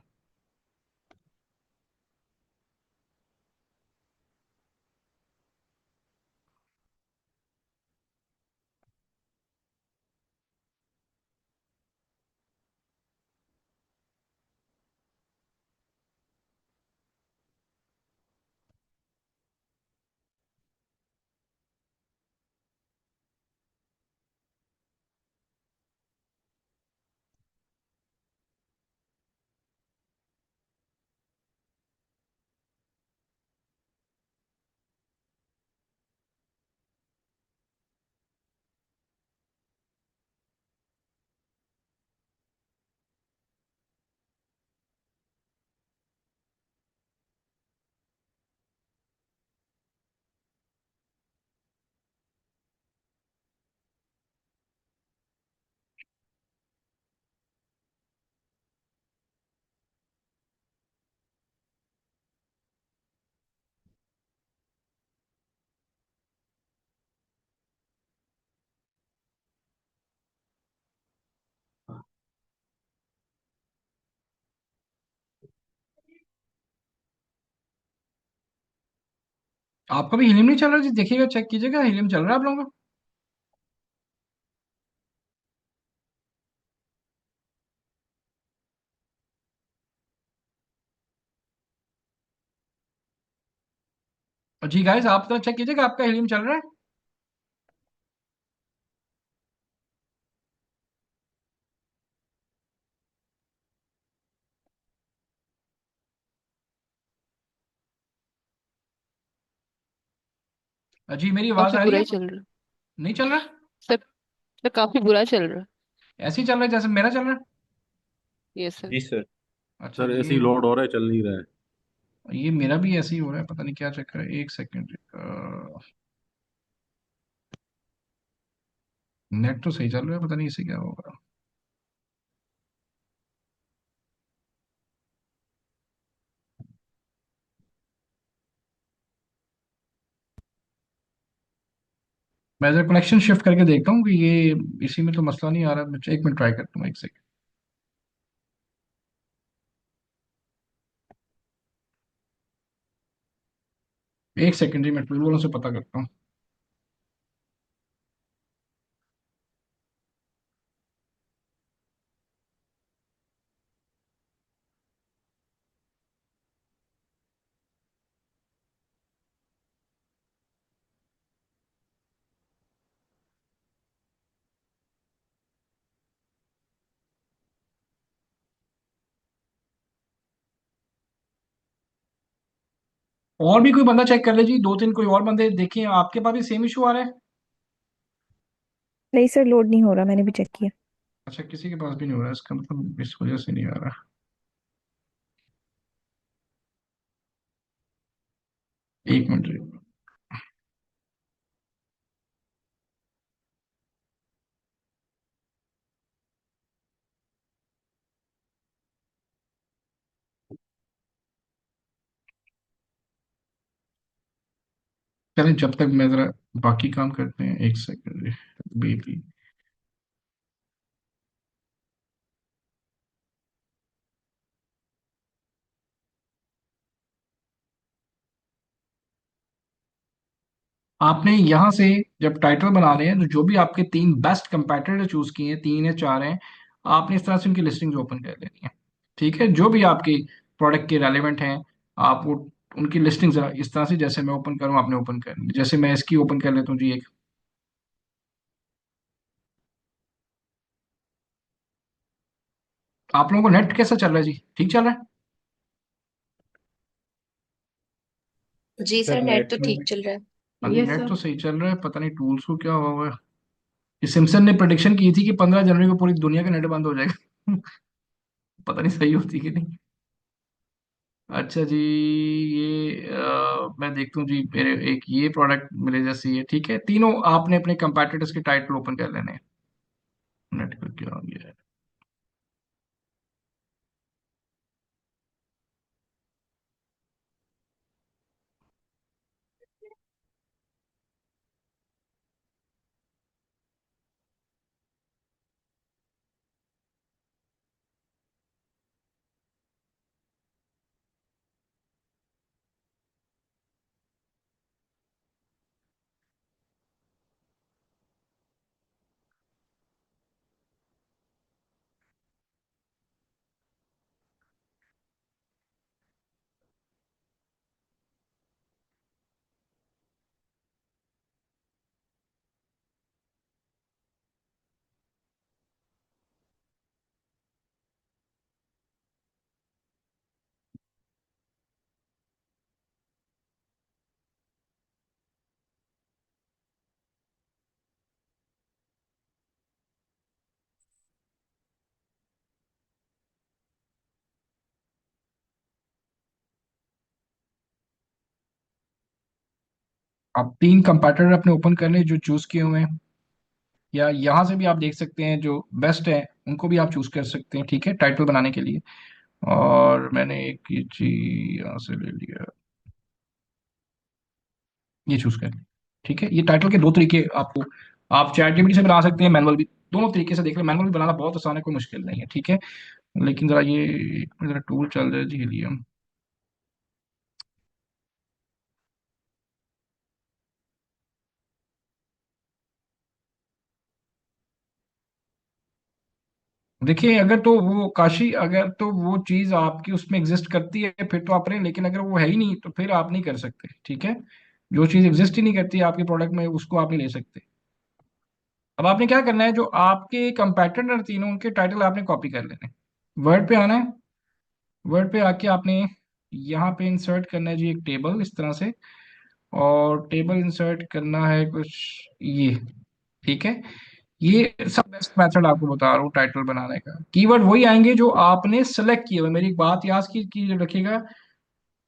आपका भी हीलियम नहीं चल रहा जी, देखिएगा चेक कीजिएगा, हीलियम चल रहा है आप लोगों का। जी गाइस, आप तो चेक कीजिएगा आपका हीलियम चल रहा है। जी मेरी आवाज काफी आ रही बुरा है? ही चल रहा है। नहीं चल रहा? सर, सर काफी बुरा चल रहा है। ऐसे ही चल रहा है जैसे मेरा चल रहा है। Yes sir. जी सर। अच्छा सर ऐसे ही लोड हो रहा है, चल नहीं रहा है। ये मेरा भी ऐसे ही हो रहा है, पता नहीं क्या चक्कर है। एक सेकंड, नेट तो सही चल रहा है, पता नहीं इसे क्या होगा। मैं जरा कनेक्शन शिफ्ट करके देखता हूँ कि ये इसी में तो मसला नहीं आ रहा। मैं एक मिनट ट्राई करता हूँ, एक सेकंड। एक सेकंड जी, मैं टूल वालों से पता करता हूँ। और भी कोई बंदा चेक कर ले जी, दो तीन कोई और बंदे देखें। आपके पास भी सेम इशू आ रहा है? नहीं सर, लोड नहीं हो रहा, मैंने भी चेक किया। अच्छा, किसी के पास भी नहीं हो रहा है, इसका मतलब इस वजह से नहीं आ रहा। एक मिनट जी। चलें, जब तक मैं जरा बाकी काम करते हैं, एक सेकंड जी। बेबी, आपने यहाँ से जब टाइटल बना रहे हैं तो जो भी आपके तीन बेस्ट कंपैटिटर चूज किए हैं, तीन या चार हैं, आपने इस तरह से उनकी लिस्टिंग्स ओपन कर लेनी है। ठीक है, जो भी आपके प्रोडक्ट के रेलेवेंट हैं, आप वो उनकी लिस्टिंग जरा इस तरह से, जैसे मैं ओपन करूँ आपने ओपन करनी। जैसे मैं इसकी ओपन कर लेता हूँ जी एक। आप लोगों को नेट कैसा चल रहा है जी? ठीक चल रहा है? जी सर सर, नेट नेट तो तो ठीक चल रहा है। हाँ जी, यस नेट सर। तो सही चल रहा है। पता नहीं टूल्स को क्या हुआ हुआ है। ये सिम्पसन ने प्रेडिक्शन की थी कि 15 जनवरी को पूरी दुनिया का नेट बंद हो जाएगा। पता नहीं सही होती कि नहीं। अच्छा जी, ये मैं देखता हूँ जी, मेरे एक ये प्रोडक्ट मेरे जैसी है। ठीक है, तीनों आपने अपने कंपैटिटर्स के टाइटल ओपन कर लेने हैं। नेट को क्या हो गया है? आप तीन कंपैटिटर अपने ओपन कर लें जो चूज किए हुए हैं, या यहाँ से भी आप देख सकते हैं जो बेस्ट है उनको भी आप चूज कर सकते हैं। ठीक है, टाइटल बनाने के लिए। और मैंने एक ये चीज यहाँ से ले लिया, ये चूज कर लिया। ठीक है, ये टाइटल के दो तरीके आपको, आप चैट जीपीटी से बना सकते हैं, मैनुअल भी। दोनों तरीके से देख लें, मैनुअल भी बनाना बहुत आसान है, कोई मुश्किल नहीं है। ठीक है, लेकिन जरा ये जरा टूल चल जाए जी, हीलियम। देखिए, अगर तो वो काशी, अगर तो वो चीज आपकी उसमें एग्जिस्ट करती है फिर तो आप करें, लेकिन अगर वो है ही नहीं तो फिर आप नहीं कर सकते। ठीक है, जो चीज एग्जिस्ट ही नहीं करती आपके प्रोडक्ट में, उसको आप नहीं ले सकते। अब आपने क्या करना है, जो आपके कंपेटिटर तीनों उनके टाइटल आपने कॉपी कर लेने हैं। वर्ड पे आना है। वर्ड पे आके आपने यहाँ पे इंसर्ट करना है जी एक टेबल इस तरह से। और टेबल इंसर्ट करना है कुछ ये। ठीक है, ये सब बेस्ट मेथड आपको बता रहा हूँ टाइटल बनाने का। कीवर्ड वही आएंगे जो आपने सेलेक्ट किए हुए। मेरी एक बात याद की रखिएगा,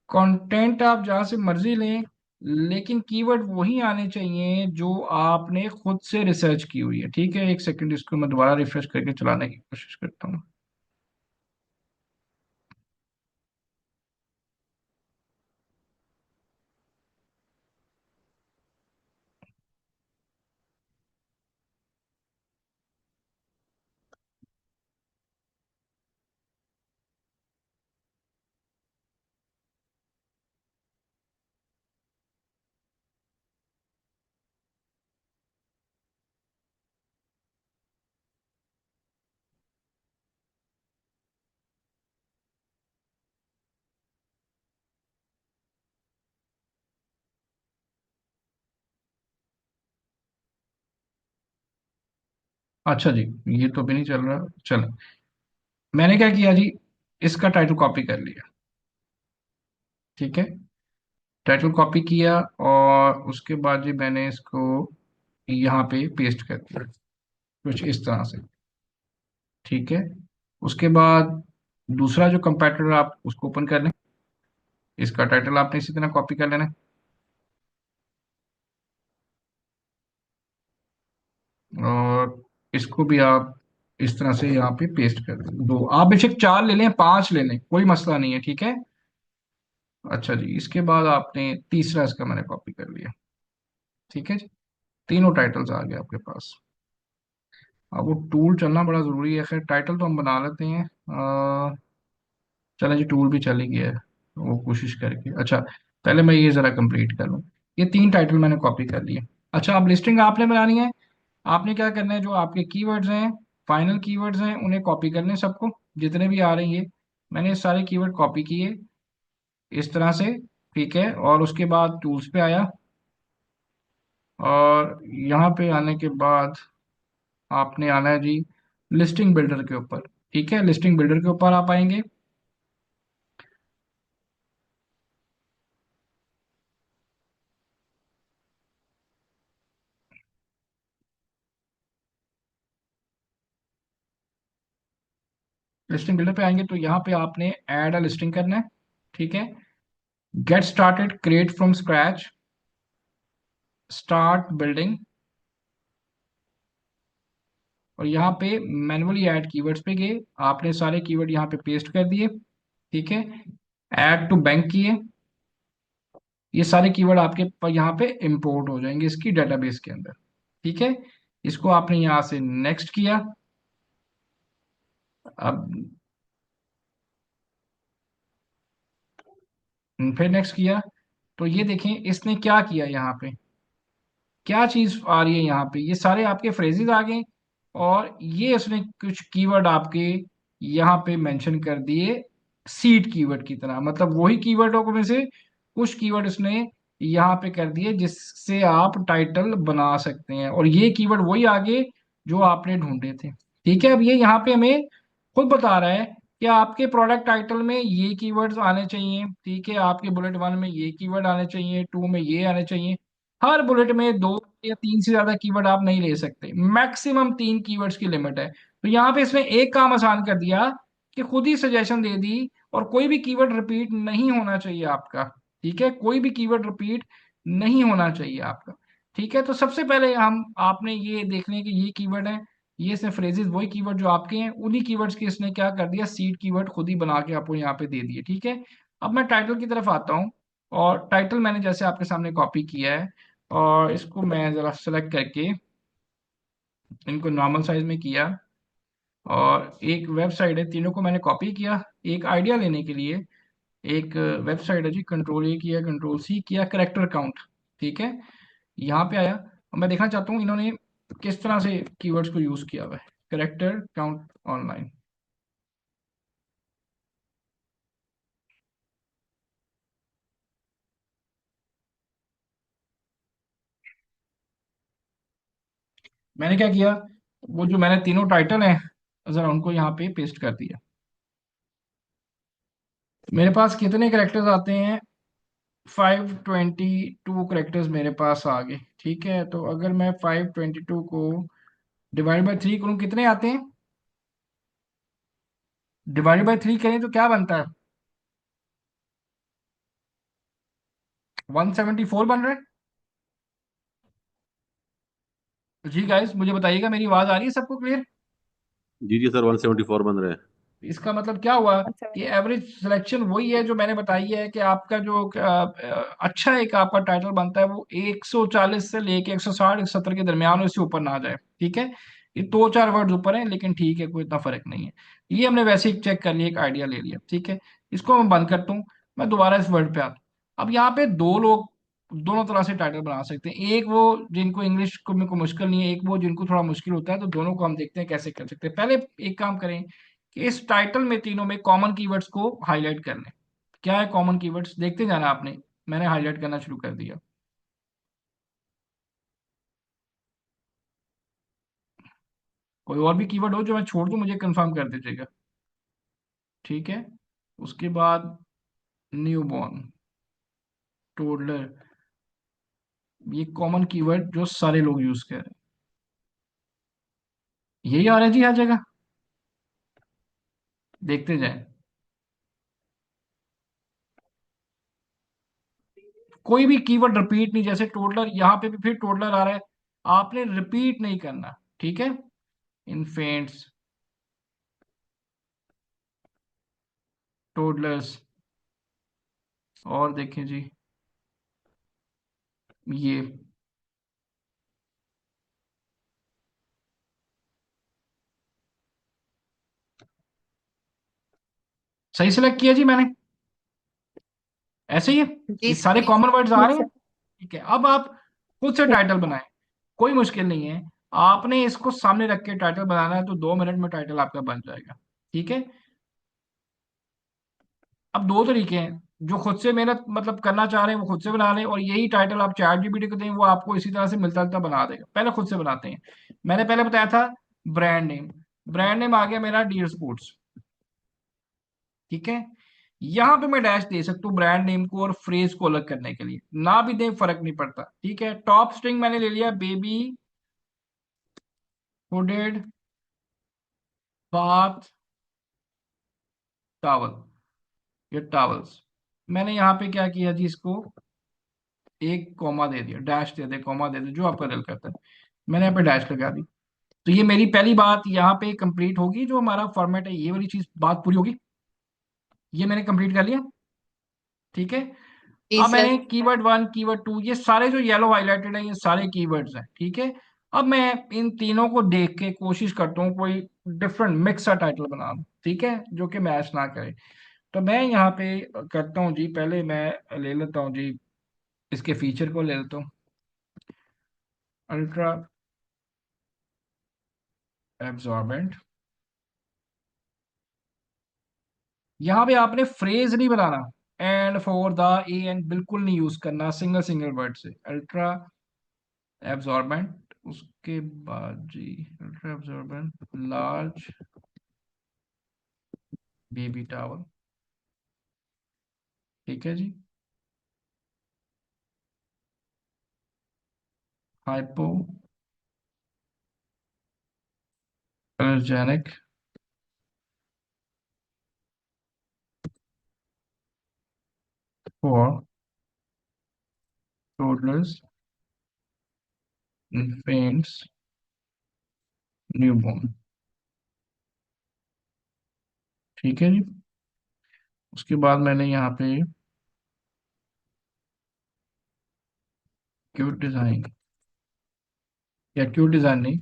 कंटेंट आप जहां से मर्जी लें, लेकिन कीवर्ड वही आने चाहिए जो आपने खुद से रिसर्च की हुई है। ठीक है, एक सेकंड, इसको मैं दोबारा रिफ्रेश करके चलाने की कोशिश करता हूँ। अच्छा जी, ये तो भी नहीं चल रहा। चलो, मैंने क्या किया जी, इसका टाइटल कॉपी कर लिया। ठीक है, टाइटल कॉपी किया और उसके बाद जी मैंने इसको यहाँ पे पेस्ट कर दिया कुछ इस तरह से। ठीक है, उसके बाद दूसरा जो कंपैटिटर आप उसको ओपन कर लें, इसका टाइटल आपने इसी तरह कॉपी कर लेना है और इसको भी आप इस तरह से यहाँ पे पेस्ट कर दें। दो आप बेशक चार ले लें, पांच ले लें, कोई मसला नहीं है। ठीक है, अच्छा जी, इसके बाद आपने तीसरा इसका मैंने कॉपी कर लिया। ठीक है जी, तीनों टाइटल्स आ गए आपके पास। अब वो टूल चलना बड़ा ज़रूरी है। खैर, टाइटल तो हम बना लेते हैं। चलें जी, टूल भी चल ही गया है, वो कोशिश करके। अच्छा, पहले मैं ये ज़रा कंप्लीट कर लूँ। ये तीन टाइटल मैंने कॉपी कर लिए। अच्छा, अब लिस्टिंग आपने बनानी है। आपने क्या करना है, जो आपके कीवर्ड्स हैं, फाइनल कीवर्ड्स हैं, उन्हें कॉपी करने हैं सबको, जितने भी आ रहे हैं ये। मैंने ये सारे कीवर्ड कॉपी किए इस तरह से। ठीक है, और उसके बाद टूल्स पे आया और यहाँ पे आने के बाद आपने आना है जी लिस्टिंग बिल्डर के ऊपर। ठीक है, लिस्टिंग बिल्डर के ऊपर आप आएंगे। लिस्टिंग बिल्डर पे आएंगे तो यहाँ पे आपने ऐड अ लिस्टिंग करना है। ठीक है, get started, create from scratch, start building, और यहाँ पे मैनुअली ऐड कीवर्ड्स पे गए, आपने सारे कीवर्ड यहाँ पे पेस्ट कर दिए। ठीक है, ऐड टू बैंक किए, ये सारे कीवर्ड आपके यहाँ पे इंपोर्ट हो जाएंगे इसकी डेटाबेस के अंदर। ठीक है, इसको आपने यहाँ से नेक्स्ट किया। अब फिर नेक्स्ट किया तो ये देखें इसने क्या किया, यहाँ पे क्या चीज आ रही है। यहाँ पे ये सारे आपके फ्रेजेस आ गए और ये उसने कुछ कीवर्ड आपके यहाँ पे मेंशन कर दिए सीड कीवर्ड की तरह। मतलब वही कीवर्डों में से कुछ कीवर्ड उसने यहाँ पे कर दिए जिससे आप टाइटल बना सकते हैं, और ये कीवर्ड वही आगे जो आपने ढूंढे थे। ठीक है, अब ये यहाँ पे हमें खुद बता रहा है कि आपके प्रोडक्ट टाइटल में ये कीवर्ड्स आने चाहिए। ठीक है, आपके बुलेट वन में ये कीवर्ड आने चाहिए, टू में ये आने चाहिए। हर बुलेट में दो या तीन से ज्यादा कीवर्ड आप नहीं ले सकते, मैक्सिमम तीन कीवर्ड्स की लिमिट है। तो यहाँ पे इसने एक काम आसान कर दिया कि खुद ही सजेशन दे दी, और कोई भी कीवर्ड रिपीट नहीं होना चाहिए आपका। ठीक है, कोई भी कीवर्ड रिपीट नहीं होना चाहिए आपका। ठीक है, तो सबसे पहले हम आपने ये देख लें कि ये कीवर्ड है, ये इसने फ्रेजेस वही कीवर्ड जो आपके हैं, उन्हीं कीवर्ड्स के इसने क्या कर दिया, सीड कीवर्ड खुद ही बना के आपको यहाँ पे दे दिए। ठीक है, अब मैं टाइटल की तरफ आता हूँ, और टाइटल मैंने जैसे आपके सामने कॉपी किया है और इसको मैं ज़रा सेलेक्ट करके इनको नॉर्मल साइज में किया, और एक वेबसाइट है, तीनों को मैंने कॉपी किया एक आइडिया लेने के लिए। एक वेबसाइट है जी, कंट्रोल ए किया, कंट्रोल सी किया, करेक्टर काउंट। ठीक है, यहाँ पे आया और मैं देखना चाहता हूँ इन्होंने किस तरह से कीवर्ड्स को यूज़ किया हुआ है। करेक्टर काउंट ऑनलाइन, मैंने क्या किया, वो जो मैंने तीनों टाइटल हैं ज़रा उनको यहाँ पे पेस्ट कर दिया। मेरे पास कितने करेक्टर्स आते हैं, 522 करेक्टर्स मेरे पास आ गए। ठीक है, तो अगर मैं 522 को डिवाइड बाय 3 करूँ कितने आते हैं? डिवाइड बाय 3 करें तो क्या बनता है? 174 बन रहा है। जी गाइस, मुझे बताइएगा मेरी आवाज आ रही है सबको क्लियर? जी जी सर, 174 बन रहे हैं। इसका मतलब क्या हुआ कि 174। एवरेज सिलेक्शन वही है जो मैंने बताई है कि आपका जो अच्छा एक आपका टाइटल बनता है वो 140 से लेके 160 170 के दरमियान हो, इससे ऊपर ना जाए। ठीक है, ये दो चार वर्ड्स ऊपर है लेकिन ठीक है, कोई इतना फर्क नहीं है। ये हमने वैसे ही चेक कर लिया, एक आइडिया ले लिया। ठीक है, इसको मैं बंद करता हूँ। मैं दोबारा इस वर्ड पे आता हूँ। अब यहाँ पे दो लोग दोनों तरह से टाइटल बना सकते हैं। एक वो जिनको इंग्लिश को में को मुश्किल नहीं है, एक वो जिनको थोड़ा मुश्किल होता है। तो दोनों को हम देखते हैं कैसे कर सकते हैं। पहले एक काम करें कि इस टाइटल में तीनों में कॉमन कीवर्ड्स को हाईलाइट कर लें। क्या है कॉमन कीवर्ड्स, देखते जाना आपने। मैंने हाईलाइट करना शुरू कर दिया। कोई और भी कीवर्ड हो जो मैं छोड़ दूं मुझे कंफर्म कर दीजिएगा। ठीक है, उसके बाद न्यू बॉर्न, टोडलर, ये कॉमन कीवर्ड जो सारे लोग यूज कर रहे हैं। यही आ रहा है जी हर जगह, देखते जाएं। कोई भी कीवर्ड रिपीट नहीं, जैसे टोडलर, यहाँ पे भी फिर टोडलर आ रहा है, आपने रिपीट नहीं करना। ठीक है, इन्फेंट्स, टोडलर्स, और देखें जी ये सही सिलेक्ट किया जी मैंने, ऐसे ही है। जी ये सारे सर। कॉमन वर्ड्स आ रहे यस हैं। सर। ठीक है, अब आप खुद से टाइटल बनाएं, कोई मुश्किल नहीं है। आपने इसको सामने रख के टाइटल बनाना है तो 2 मिनट में टाइटल आपका बन जाएगा। ठीक है, अब दो तरीके हैं। जो खुद से मेहनत मतलब करना चाह रहे हैं वो खुद से बना लें, और यही टाइटल आप चैट जीपीटी को दें, वो आपको इसी तरह से मिलता जुलता बना देगा। पहले खुद से बनाते हैं। मैंने पहले बताया था ब्रांड नेम, ब्रांड नेम आ गया मेरा डियर स्पोर्ट्स। ठीक है, यहां पे मैं डैश दे सकता हूँ ब्रांड नेम को और फ्रेज को अलग करने के लिए, ना भी दे फर्क नहीं पड़ता। ठीक है, टॉप स्ट्रिंग मैंने ले लिया बेबी हुडेड बाथ टॉवल, ये टॉवल्स। मैंने यहाँ पे क्या किया जी, इसको एक कॉमा दे दिया, डैश दे दे, कॉमा दे दे, जो आपका दिल करता है। मैंने यहाँ पे डैश लगा दी। तो ये मेरी पहली बात यहाँ पे कंप्लीट होगी, जो हमारा फॉर्मेट है ये वाली चीज बात पूरी होगी। ये मैंने कंप्लीट कर लिया। ठीक है, जी अब सर। मैंने कीवर्ड 1 कीवर्ड 2 ये सारे जो येलो हाईलाइटेड है ये सारे कीवर्ड्स हैं। ठीक है, अब मैं इन तीनों को देख के कोशिश करता हूँ कोई डिफरेंट मिक्स सा टाइटल बना लूं। ठीक है, जो कि मैच ना करे। तो मैं यहाँ पे करता हूँ जी, पहले मैं ले लेता हूँ जी, इसके फीचर को ले लेता हूँ, अल्ट्रा एब्जॉर्बेंट। यहाँ पे आपने फ्रेज नहीं बनाना, and for the A and बिल्कुल नहीं यूज करना, सिंगल सिंगल वर्ड से अल्ट्रा एब्जॉर्बेंट। उसके बाद जी ultra absorbent large baby towel. ठीक है जी, hypoallergenic for toddlers, infants, newborn. ठीक है जी, उसके बाद मैंने यहाँ पे क्यूट डिजाइन, या क्यूट डिजाइन नहीं,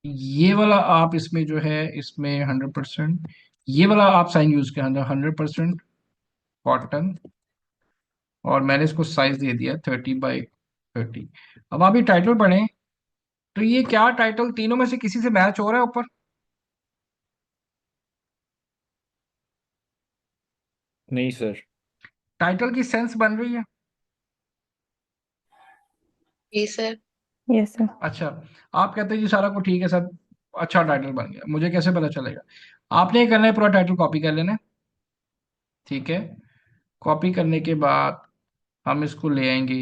ये वाला आप इसमें जो है इसमें 100%, ये वाला आप साइन यूज किया 100% कॉटन, और मैंने इसको साइज दे दिया 30 बाई 30। अब आप ये टाइटल पढ़ें तो ये क्या टाइटल तीनों में से किसी से मैच हो रहा है ऊपर? नहीं सर। टाइटल की सेंस बन रही है? जी सर। Yes sir. अच्छा, आप कहते हैं जी सारा को ठीक है सब, अच्छा टाइटल बन गया, मुझे कैसे पता चलेगा? आपने ये करना है, पूरा टाइटल कॉपी कर लेना है। ठीक है, कॉपी करने के बाद हम इसको ले आएंगे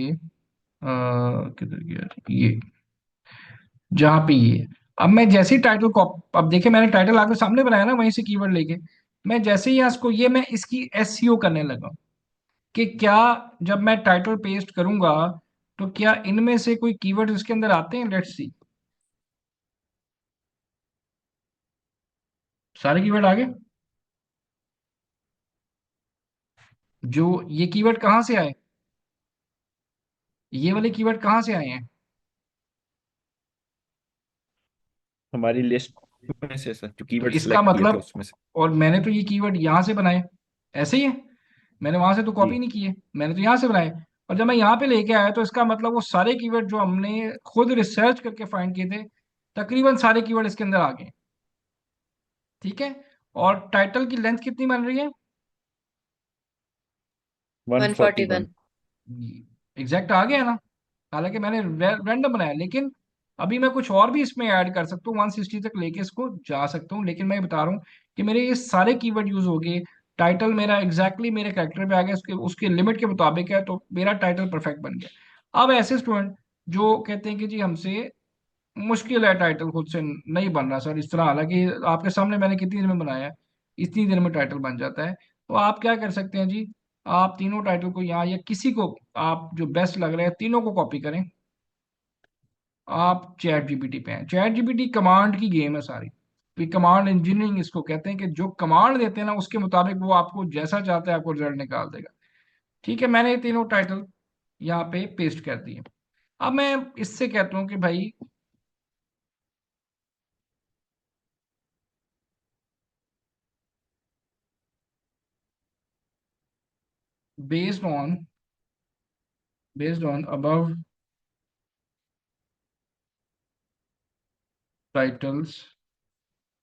किधर गया ये, जहां पे ये, अब मैं जैसे ही टाइटल को, अब देखिए मैंने टाइटल आपके सामने बनाया ना वहीं से कीवर्ड लेके, मैं जैसे ही यहाँ इसको ये मैं इसकी एसईओ करने लगा कि क्या जब मैं टाइटल पेस्ट करूंगा तो क्या इनमें से कोई कीवर्ड इसके अंदर आते हैं, लेट्स सी। सारे कीवर्ड आ गए। जो ये कीवर्ड कहाँ से आए, ये वाले कीवर्ड कहाँ से आए हैं? हमारी लिस्ट में से सर, जो तो कीवर्ड इसका सिलेक्ट किए थे मतलब, उसमें से। और मैंने तो ये कीवर्ड यहाँ से बनाए, ऐसे ही है, मैंने वहां से तो जी कॉपी नहीं किए, मैंने तो यहाँ से बनाए। और जब मैं यहाँ पे लेके आया तो इसका मतलब वो सारे कीवर्ड जो हमने खुद रिसर्च करके फाइंड किए थे, तकरीबन सारे कीवर्ड इसके अंदर आ गए। ठीक है। और टाइटल की लेंथ कितनी बन रही है? 141। 141। एग्जैक्ट आ गया ना। हालांकि मैंने रैंडम बनाया, लेकिन अभी मैं कुछ और भी इसमें ऐड कर सकता हूँ, 160 तक लेके इसको जा सकता हूँ, लेकिन मैं बता रहा हूँ कि मेरे ये सारे कीवर्ड यूज हो गए। टाइटल मेरा एग्जैक्टली मेरे कैरेक्टर पे आ गया, उसके उसके लिमिट के मुताबिक है, तो मेरा टाइटल परफेक्ट बन गया। अब ऐसे स्टूडेंट जो कहते हैं कि जी हमसे मुश्किल है, टाइटल खुद से नहीं बन रहा सर इस तरह, हालांकि आपके सामने मैंने कितनी देर में बनाया है, इतनी देर में टाइटल बन जाता है। तो आप क्या कर सकते हैं जी, आप तीनों टाइटल को यहाँ या किसी को आप जो बेस्ट लग रहा है तीनों को कॉपी करें। आप चैट जीपीटी पे हैं, चैट जीपीटी कमांड की गेम है सारी, तो कमांड इंजीनियरिंग इसको कहते हैं कि जो कमांड देते हैं ना उसके मुताबिक वो आपको जैसा चाहता है आपको रिजल्ट निकाल देगा। ठीक है, मैंने ये तीनों टाइटल यहाँ पे पेस्ट कर दिए। अब मैं इससे कहता हूँ कि भाई based on above titles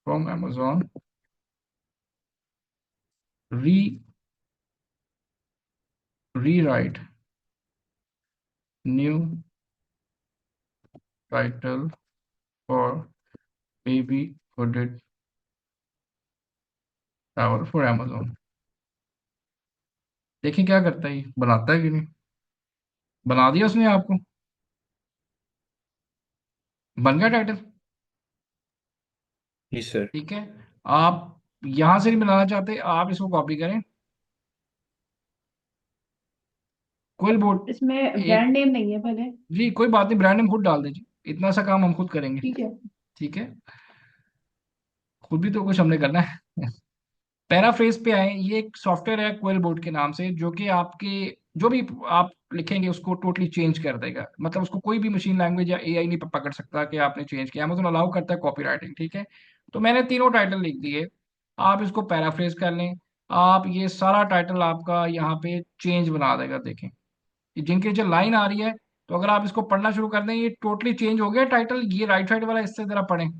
from Amazon, re rewrite new title for baby hooded towel for Amazon। देखें क्या करता है, ये बनाता है कि नहीं। बना दिया उसने आपको, बन गया टाइटल। जी सर। ठीक है। आप यहां से नहीं बनाना चाहते, आप इसको कॉपी करें, क्विल बोर्ड। इसमें एक, ब्रांड नेम नहीं है पहले। जी कोई बात नहीं, ब्रांड नेम खुद डाल दीजिए, इतना सा काम हम खुद करेंगे। ठीक है। ठीक है, खुद भी तो कुछ हमने करना है। पैराफ्रेज पे आए, ये एक सॉफ्टवेयर है क्वेल बोर्ड के नाम से, जो कि आपके जो भी आप लिखेंगे उसको टोटली चेंज कर देगा, मतलब उसको कोई भी मशीन लैंग्वेज या एआई नहीं पकड़ सकता कि आपने चेंज किया। अमेज़न अलाउ करता है कॉपी राइटिंग। ठीक है, तो मैंने तीनों टाइटल लिख दिए, आप इसको पैराफ्रेज कर लें। आप ये सारा टाइटल आपका यहाँ पे चेंज बना देगा, देखें ये जिनके जो लाइन आ रही है, तो अगर आप इसको पढ़ना शुरू कर दें ये टोटली चेंज हो गया टाइटल। ये राइट साइड वाला इससे जरा पढ़ें,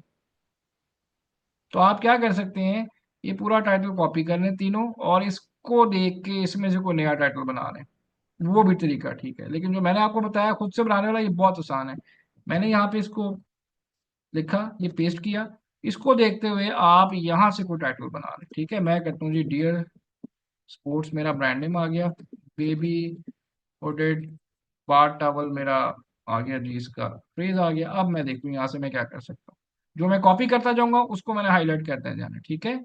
तो आप क्या कर सकते हैं, ये पूरा टाइटल कॉपी कर लें तीनों, और इसको देख के इसमें से कोई नया टाइटल बना लें। वो भी तरीका ठीक है, लेकिन जो मैंने आपको बताया खुद से बनाने वाला ये बहुत आसान है। मैंने यहाँ पे इसको लिखा, ये पेस्ट किया, इसको देखते हुए आप यहाँ से कोई टाइटल बना लें। ठीक है, मैं कहता हूँ जी डियर स्पोर्ट्स, मेरा ब्रांड नेम आ गया, बेबी हुडेड बाथ टॉवल मेरा आ गया जी, इसका फ्रेज आ गया। अब मैं देखूँ यहाँ से मैं क्या कर सकता हूँ, जो मैं कॉपी करता जाऊंगा उसको मैंने हाईलाइट करते जाना। ठीक है,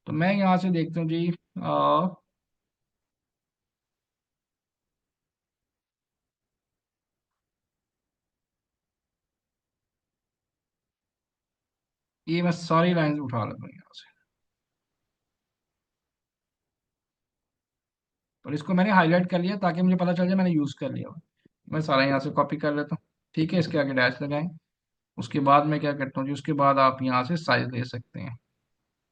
तो मैं यहाँ से देखता हूँ जी, ये मैं सारी लाइन उठा लेता हूँ यहाँ से, और इसको मैंने हाईलाइट कर लिया ताकि मुझे पता चल जाए मैंने यूज़ कर लिया हुआ। मैं सारा यहाँ से कॉपी कर लेता हूँ। ठीक है, इसके आगे डैश लगाएं। उसके बाद मैं क्या करता हूँ जी, उसके बाद आप यहाँ से साइज दे सकते हैं।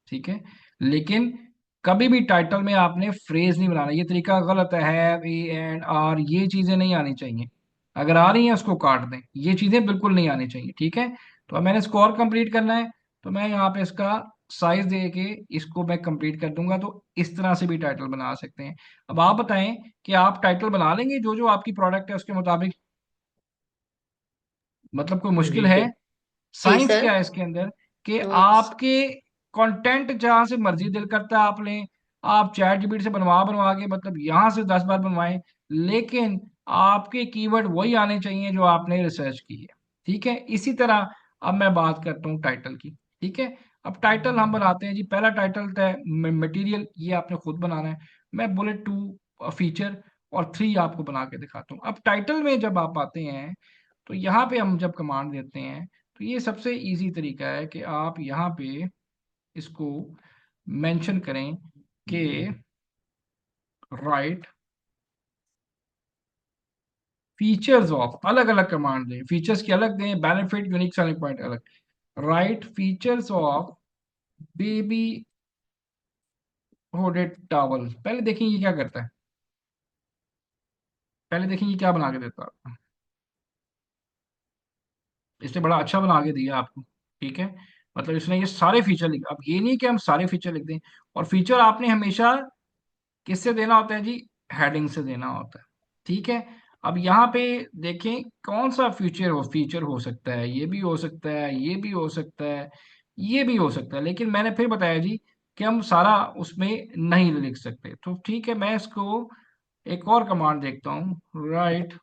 ठीक है, लेकिन कभी भी टाइटल में आपने फ्रेज नहीं बनाना, ये तरीका गलत है। हैव, ए एंड आर, ये चीजें नहीं आनी चाहिए। अगर आ रही हैं उसको काट दें, ये चीजें बिल्कुल नहीं आनी चाहिए। ठीक है, तो अब मैंने स्कोर कंप्लीट करना है, तो मैं यहाँ पे इसका साइज दे के इसको मैं कंप्लीट कर दूंगा। तो इस तरह से भी टाइटल बना सकते हैं। अब आप बताएं कि आप टाइटल बना लेंगे जो जो आपकी प्रोडक्ट है उसके मुताबिक, मतलब कोई मुश्किल जी है? सर। जी साइंस सर। क्या है इसके अंदर कि नो। आपके कंटेंट जहां से मर्जी दिल करता है आप लें, आप चैट जीपीटी से बनवा बनवा के मतलब यहां से 10 बार बनवाएं, लेकिन आपके कीवर्ड वही आने चाहिए जो आपने रिसर्च की है। ठीक है, इसी तरह अब मैं बात करता हूँ टाइटल की। ठीक है, अब टाइटल हम बनाते हैं जी। पहला टाइटल है मटेरियल, ये आपने खुद बनाना है। मैं बुलेट 2 फीचर और 3 आपको बना के दिखाता हूँ। अब टाइटल में जब आप आते हैं तो यहाँ पे हम जब कमांड देते हैं तो ये सबसे इजी तरीका है कि आप यहाँ पे इसको मेंशन करें कि राइट फीचर्स ऑफ, अलग अलग कमांड दें, फीचर्स की अलग दें, बेनिफिट यूनिक सेलिंग पॉइंट अलग। Right features of baby hooded towel. पहले देखें ये क्या करता है, पहले देखें ये क्या बना के देता है। इसने बड़ा अच्छा बना के दिया आपको। ठीक है, मतलब इसने ये सारे फीचर लिखे। अब ये नहीं कि हम सारे फीचर लिख दें, और फीचर आपने हमेशा किससे देना होता है जी, हेडिंग से देना होता है। ठीक है, अब यहाँ पे देखें कौन सा फीचर हो सकता है। ये भी हो सकता है, ये भी हो सकता है, ये भी हो सकता है, लेकिन मैंने फिर बताया जी कि हम सारा उसमें नहीं लिख सकते। तो ठीक है, मैं इसको एक और कमांड देखता हूँ, right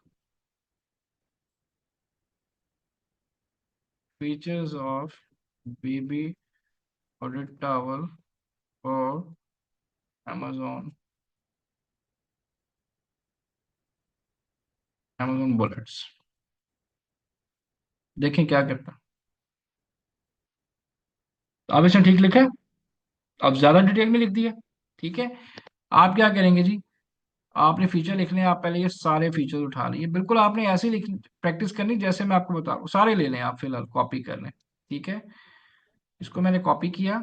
features of baby hooded towel और amazon amazon बुलेट्स। देखें क्या करता है। अब इसने ठीक लिखा है, अब ज्यादा डिटेल में लिख दिया। ठीक है, आप क्या करेंगे जी, आपने फीचर लिखने हैं, आप पहले ये सारे फीचर उठा लिए, बिल्कुल आपने ऐसे लिख प्रैक्टिस करनी जैसे मैं आपको बता रहा हूँ। सारे ले लें आप, फिलहाल कॉपी कर लें। ठीक है, इसको मैंने कॉपी किया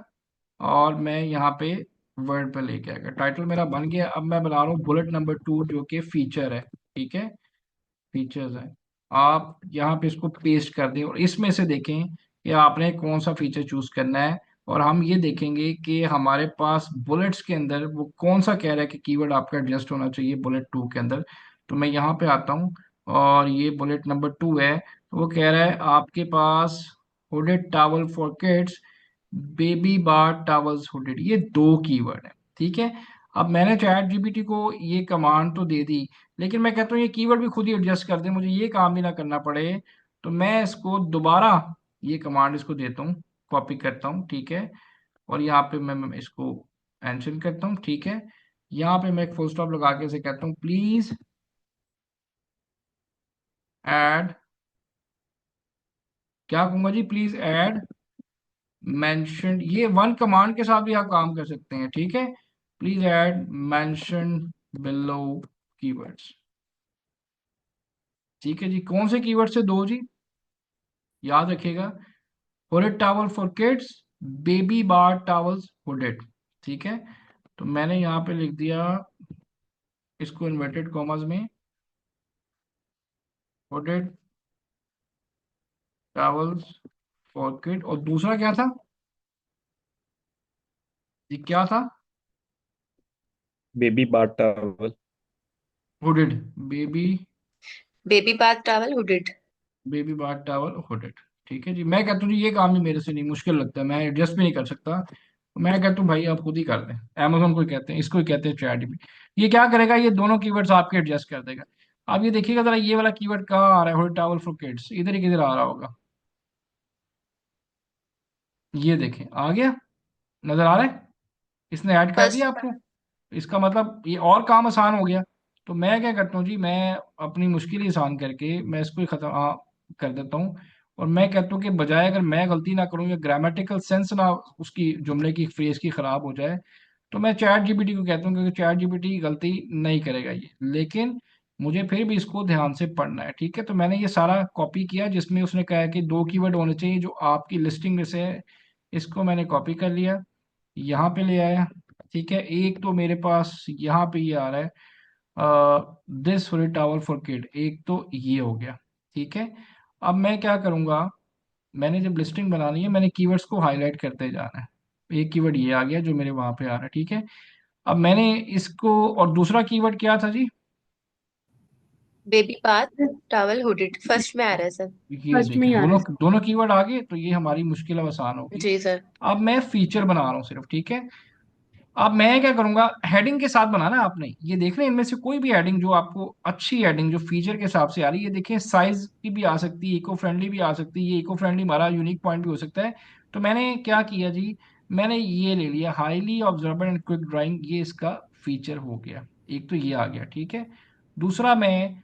और मैं यहाँ पे वर्ड पे लेके आ गया। टाइटल मेरा बन गया। अब मैं बना रहा हूँ बुलेट नंबर 2 जो कि फीचर है। ठीक है, फीचर्स है। आप यहाँ पे इसको पेस्ट कर दें और इसमें से देखें कि आपने कौन सा फीचर चूज करना है। और हम ये देखेंगे कि हमारे पास बुलेट्स के अंदर वो कौन सा कह रहा है कि कीवर्ड आपका एडजस्ट होना चाहिए बुलेट 2 के अंदर। तो मैं यहाँ पे आता हूँ और ये बुलेट नंबर 2 है, तो वो कह रहा है आपके पास hooded towel for kids, baby bar towels hooded, ये दो कीवर्ड है। ठीक है, अब मैंने चैट जीपीटी को ये कमांड तो दे दी, लेकिन मैं कहता हूँ ये कीवर्ड भी खुद ही एडजस्ट कर दे, मुझे ये काम भी ना करना पड़े। तो मैं इसको दोबारा ये कमांड इसको देता हूँ, कॉपी करता हूँ। ठीक है, और यहाँ पे मैं इसको मेंशन करता हूँ। ठीक है, यहाँ पे मैं एक फुल स्टॉप लगा के इसे कहता हूँ प्लीज ऐड, क्या कहूंगा जी, प्लीज ऐड मेंशन। ये वन कमांड के साथ भी आप काम कर सकते हैं। ठीक है, please add mention below keywords. ठीक है जी, कौन से कीवर्ड से दो जी, याद रखिएगा, hooded towel for kids, baby bar towels hooded. ठीक है, तो मैंने यहाँ पे लिख दिया इसको इन्वर्टेड कॉमास में, हुडेड टॉवल्स फॉर किड। और दूसरा क्या था ये, क्या था, baby bath towel. Hooded, baby, baby bath towel hooded. Baby bar towel hooded. ठीक है जी, मैं कहता हूँ जी ये काम भी मेरे से नहीं, मुश्किल लगता है, मैं एडजस्ट भी नहीं कर सकता। मैं कहता हूँ भाई आप खुद ही कर दें। अमेजोन को ही कहते हैं, इसको ही कहते हैं चैट जीपीटी। ये क्या करेगा, ये दोनों कीवर्ड्स आपके एडजस्ट कर देगा। अब ये देखिएगा जरा, ये वाला कीवर्ड कहाँ आ रहा है, हुडेड टॉवल फॉर किड्स, इधर ही किधर आ रहा होगा। ये देखें आ गया, नजर आ रहा है, इसने ऐड कर दिया फर्स्ट। आपको। इसका मतलब ये और काम आसान हो गया। तो मैं क्या करता हूँ जी, मैं अपनी मुश्किल ही आसान करके मैं इसको ही खत्म कर देता हूँ। और मैं कहता हूँ कि बजाय अगर मैं गलती ना करूँ या ग्रामेटिकल सेंस ना उसकी जुमले की फ्रेज की खराब हो जाए, तो मैं चैट जीपीटी को कहता हूँ, क्योंकि चैट जीपीटी गलती नहीं करेगा ये, लेकिन मुझे फिर भी इसको ध्यान से पढ़ना है। ठीक है, तो मैंने ये सारा कॉपी किया जिसमें उसने कहा है कि दो कीवर्ड होने चाहिए जो आपकी लिस्टिंग में से है। इसको मैंने कॉपी कर लिया, यहाँ पे ले आया। ठीक है, एक तो मेरे पास यहाँ पे ये आ रहा है this for tower for kid, एक तो ये हो गया। ठीक है, अब मैं क्या करूँगा, मैंने जब लिस्टिंग बनानी है मैंने कीवर्ड्स को हाईलाइट करते जाना है। एक कीवर्ड ये आ गया जो मेरे वहां पे आ रहा है। ठीक है, अब मैंने इसको, और दूसरा कीवर्ड क्या था जी, baby bath towel hooded first में आ रहा है सर। ये फर्स्ट में ही देखें आ रहा दोनों है। दोनों कीवर्ड आ गए, तो ये हमारी मुश्किल अब आसान होगी। जी सर। अब मैं फीचर बना रहा हूँ सिर्फ। ठीक है, अब मैं क्या करूंगा, हेडिंग के साथ बनाना है आपने, ये देख रहे हैं इनमें से कोई भी हेडिंग जो आपको अच्छी हेडिंग जो फीचर के हिसाब से आ रही है, ये देखिए साइज की भी आ सकती है, इको फ्रेंडली भी आ सकती है, ये इको फ्रेंडली हमारा यूनिक पॉइंट भी हो सकता है। तो मैंने क्या किया जी, मैंने ये ले लिया highly observable and quick drawing, ये इसका फीचर हो गया, एक तो ये आ गया, ठीक है। दूसरा मैं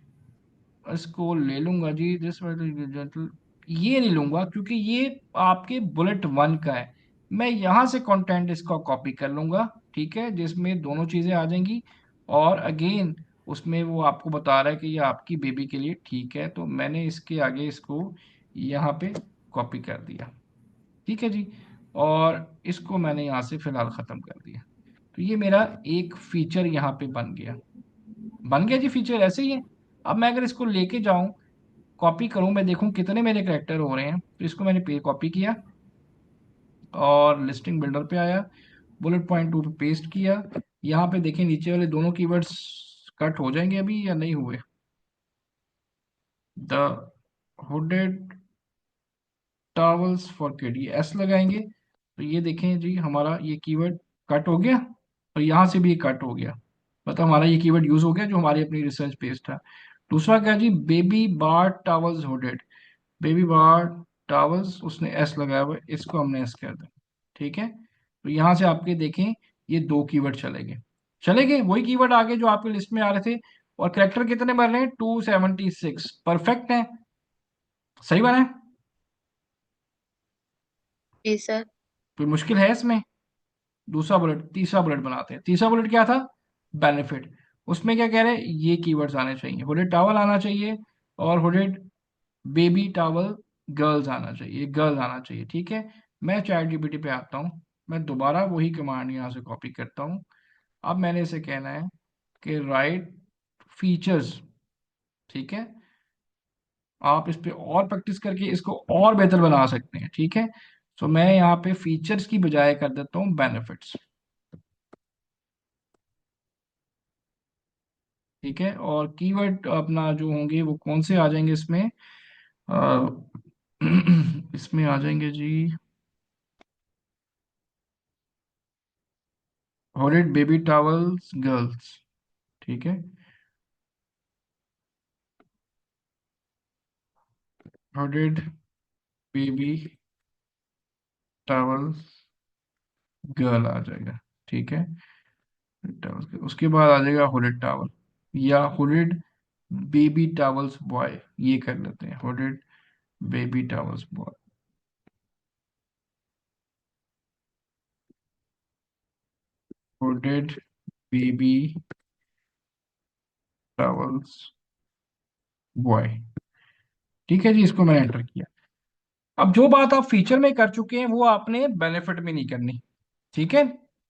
इसको ले लूंगा जी, दिस जनरल, ये नहीं लूंगा क्योंकि ये आपके बुलेट वन का है। मैं यहाँ से कंटेंट इसका कॉपी कर लूंगा, ठीक है, जिसमें दोनों चीजें आ जाएंगी। और अगेन उसमें वो आपको बता रहा है कि ये आपकी बेबी के लिए ठीक है, तो मैंने इसके आगे इसको यहाँ पे कॉपी कर दिया, ठीक है जी। और इसको मैंने यहाँ से फिलहाल ख़त्म कर दिया। तो ये मेरा एक फीचर यहाँ पे बन गया, बन गया जी फीचर, ऐसे ही है। अब मैं अगर इसको लेके जाऊं, कॉपी करूं, मैं देखूं कितने मेरे करेक्टर हो रहे हैं, तो इसको मैंने पे कॉपी किया और लिस्टिंग बिल्डर पे आया, बुलेट पॉइंट टू पे पेस्ट किया। यहाँ पे देखें नीचे वाले दोनों कीवर्ड्स कट हो जाएंगे अभी या नहीं हुए। The hooded towels for kid, ये एस लगाएंगे, तो ये देखें जी हमारा ये कीवर्ड कट हो गया, और यहाँ से भी कट हो गया, मतलब हमारा ये कीवर्ड यूज हो गया जो हमारी अपनी रिसर्च पेज था। दूसरा क्या जी, baby bar towels hooded, baby bar towels, उसने एस लगाया हुआ है, इसको हमने एस कर दिया, ठीक है। तो यहाँ से आपके देखें ये दो कीवर्ड चले गए, चले गए वही कीवर्ड आगे जो आपके लिस्ट में आ रहे थे। और करेक्टर कितने बन रहे हैं, 276, परफेक्ट है, सही बना है। जी सर। कोई मुश्किल है इसमें। दूसरा बुलेट, तीसरा बुलेट बनाते हैं। तीसरा बुलेट क्या था, बेनिफिट, उसमें क्या कह रहे हैं, ये कीवर्ड्स आने चाहिए, हुडेड टॉवल आना चाहिए, और हुडेड बेबी टॉवल गर्ल्स आना चाहिए, गर्ल्स आना चाहिए, ठीक है। मैं चैट जीपीटी पे आता हूँ, मैं दोबारा वही कमांड यहाँ से कॉपी करता हूँ। अब मैंने इसे कहना है कि राइट फीचर्स, ठीक है। आप इस पे और प्रैक्टिस करके इसको और बेहतर बना सकते हैं, ठीक है। तो मैं यहाँ पे फीचर्स की बजाय कर देता हूँ बेनिफिट्स, ठीक है। और कीवर्ड अपना जो होंगे वो कौन से आ जाएंगे इसमें, अ, इसमें आ जाएंगे जी, हॉरिड बेबी टॉवल्स गर्ल्स, ठीक है। हॉरिड बेबी टॉवल्स गर्ल आ जाएगा, ठीक है। टॉवल्स, उसके बाद आ जाएगा हॉरिड टॉवल, या हॉरिड बेबी टॉवल्स बॉय, ये कर लेते हैं, horrid baby towels boy, horrid baby towels boy, ठीक है जी। इसको मैंने एंटर किया। अब जो बात आप फीचर में कर चुके हैं वो आपने बेनिफिट में नहीं करनी, ठीक है।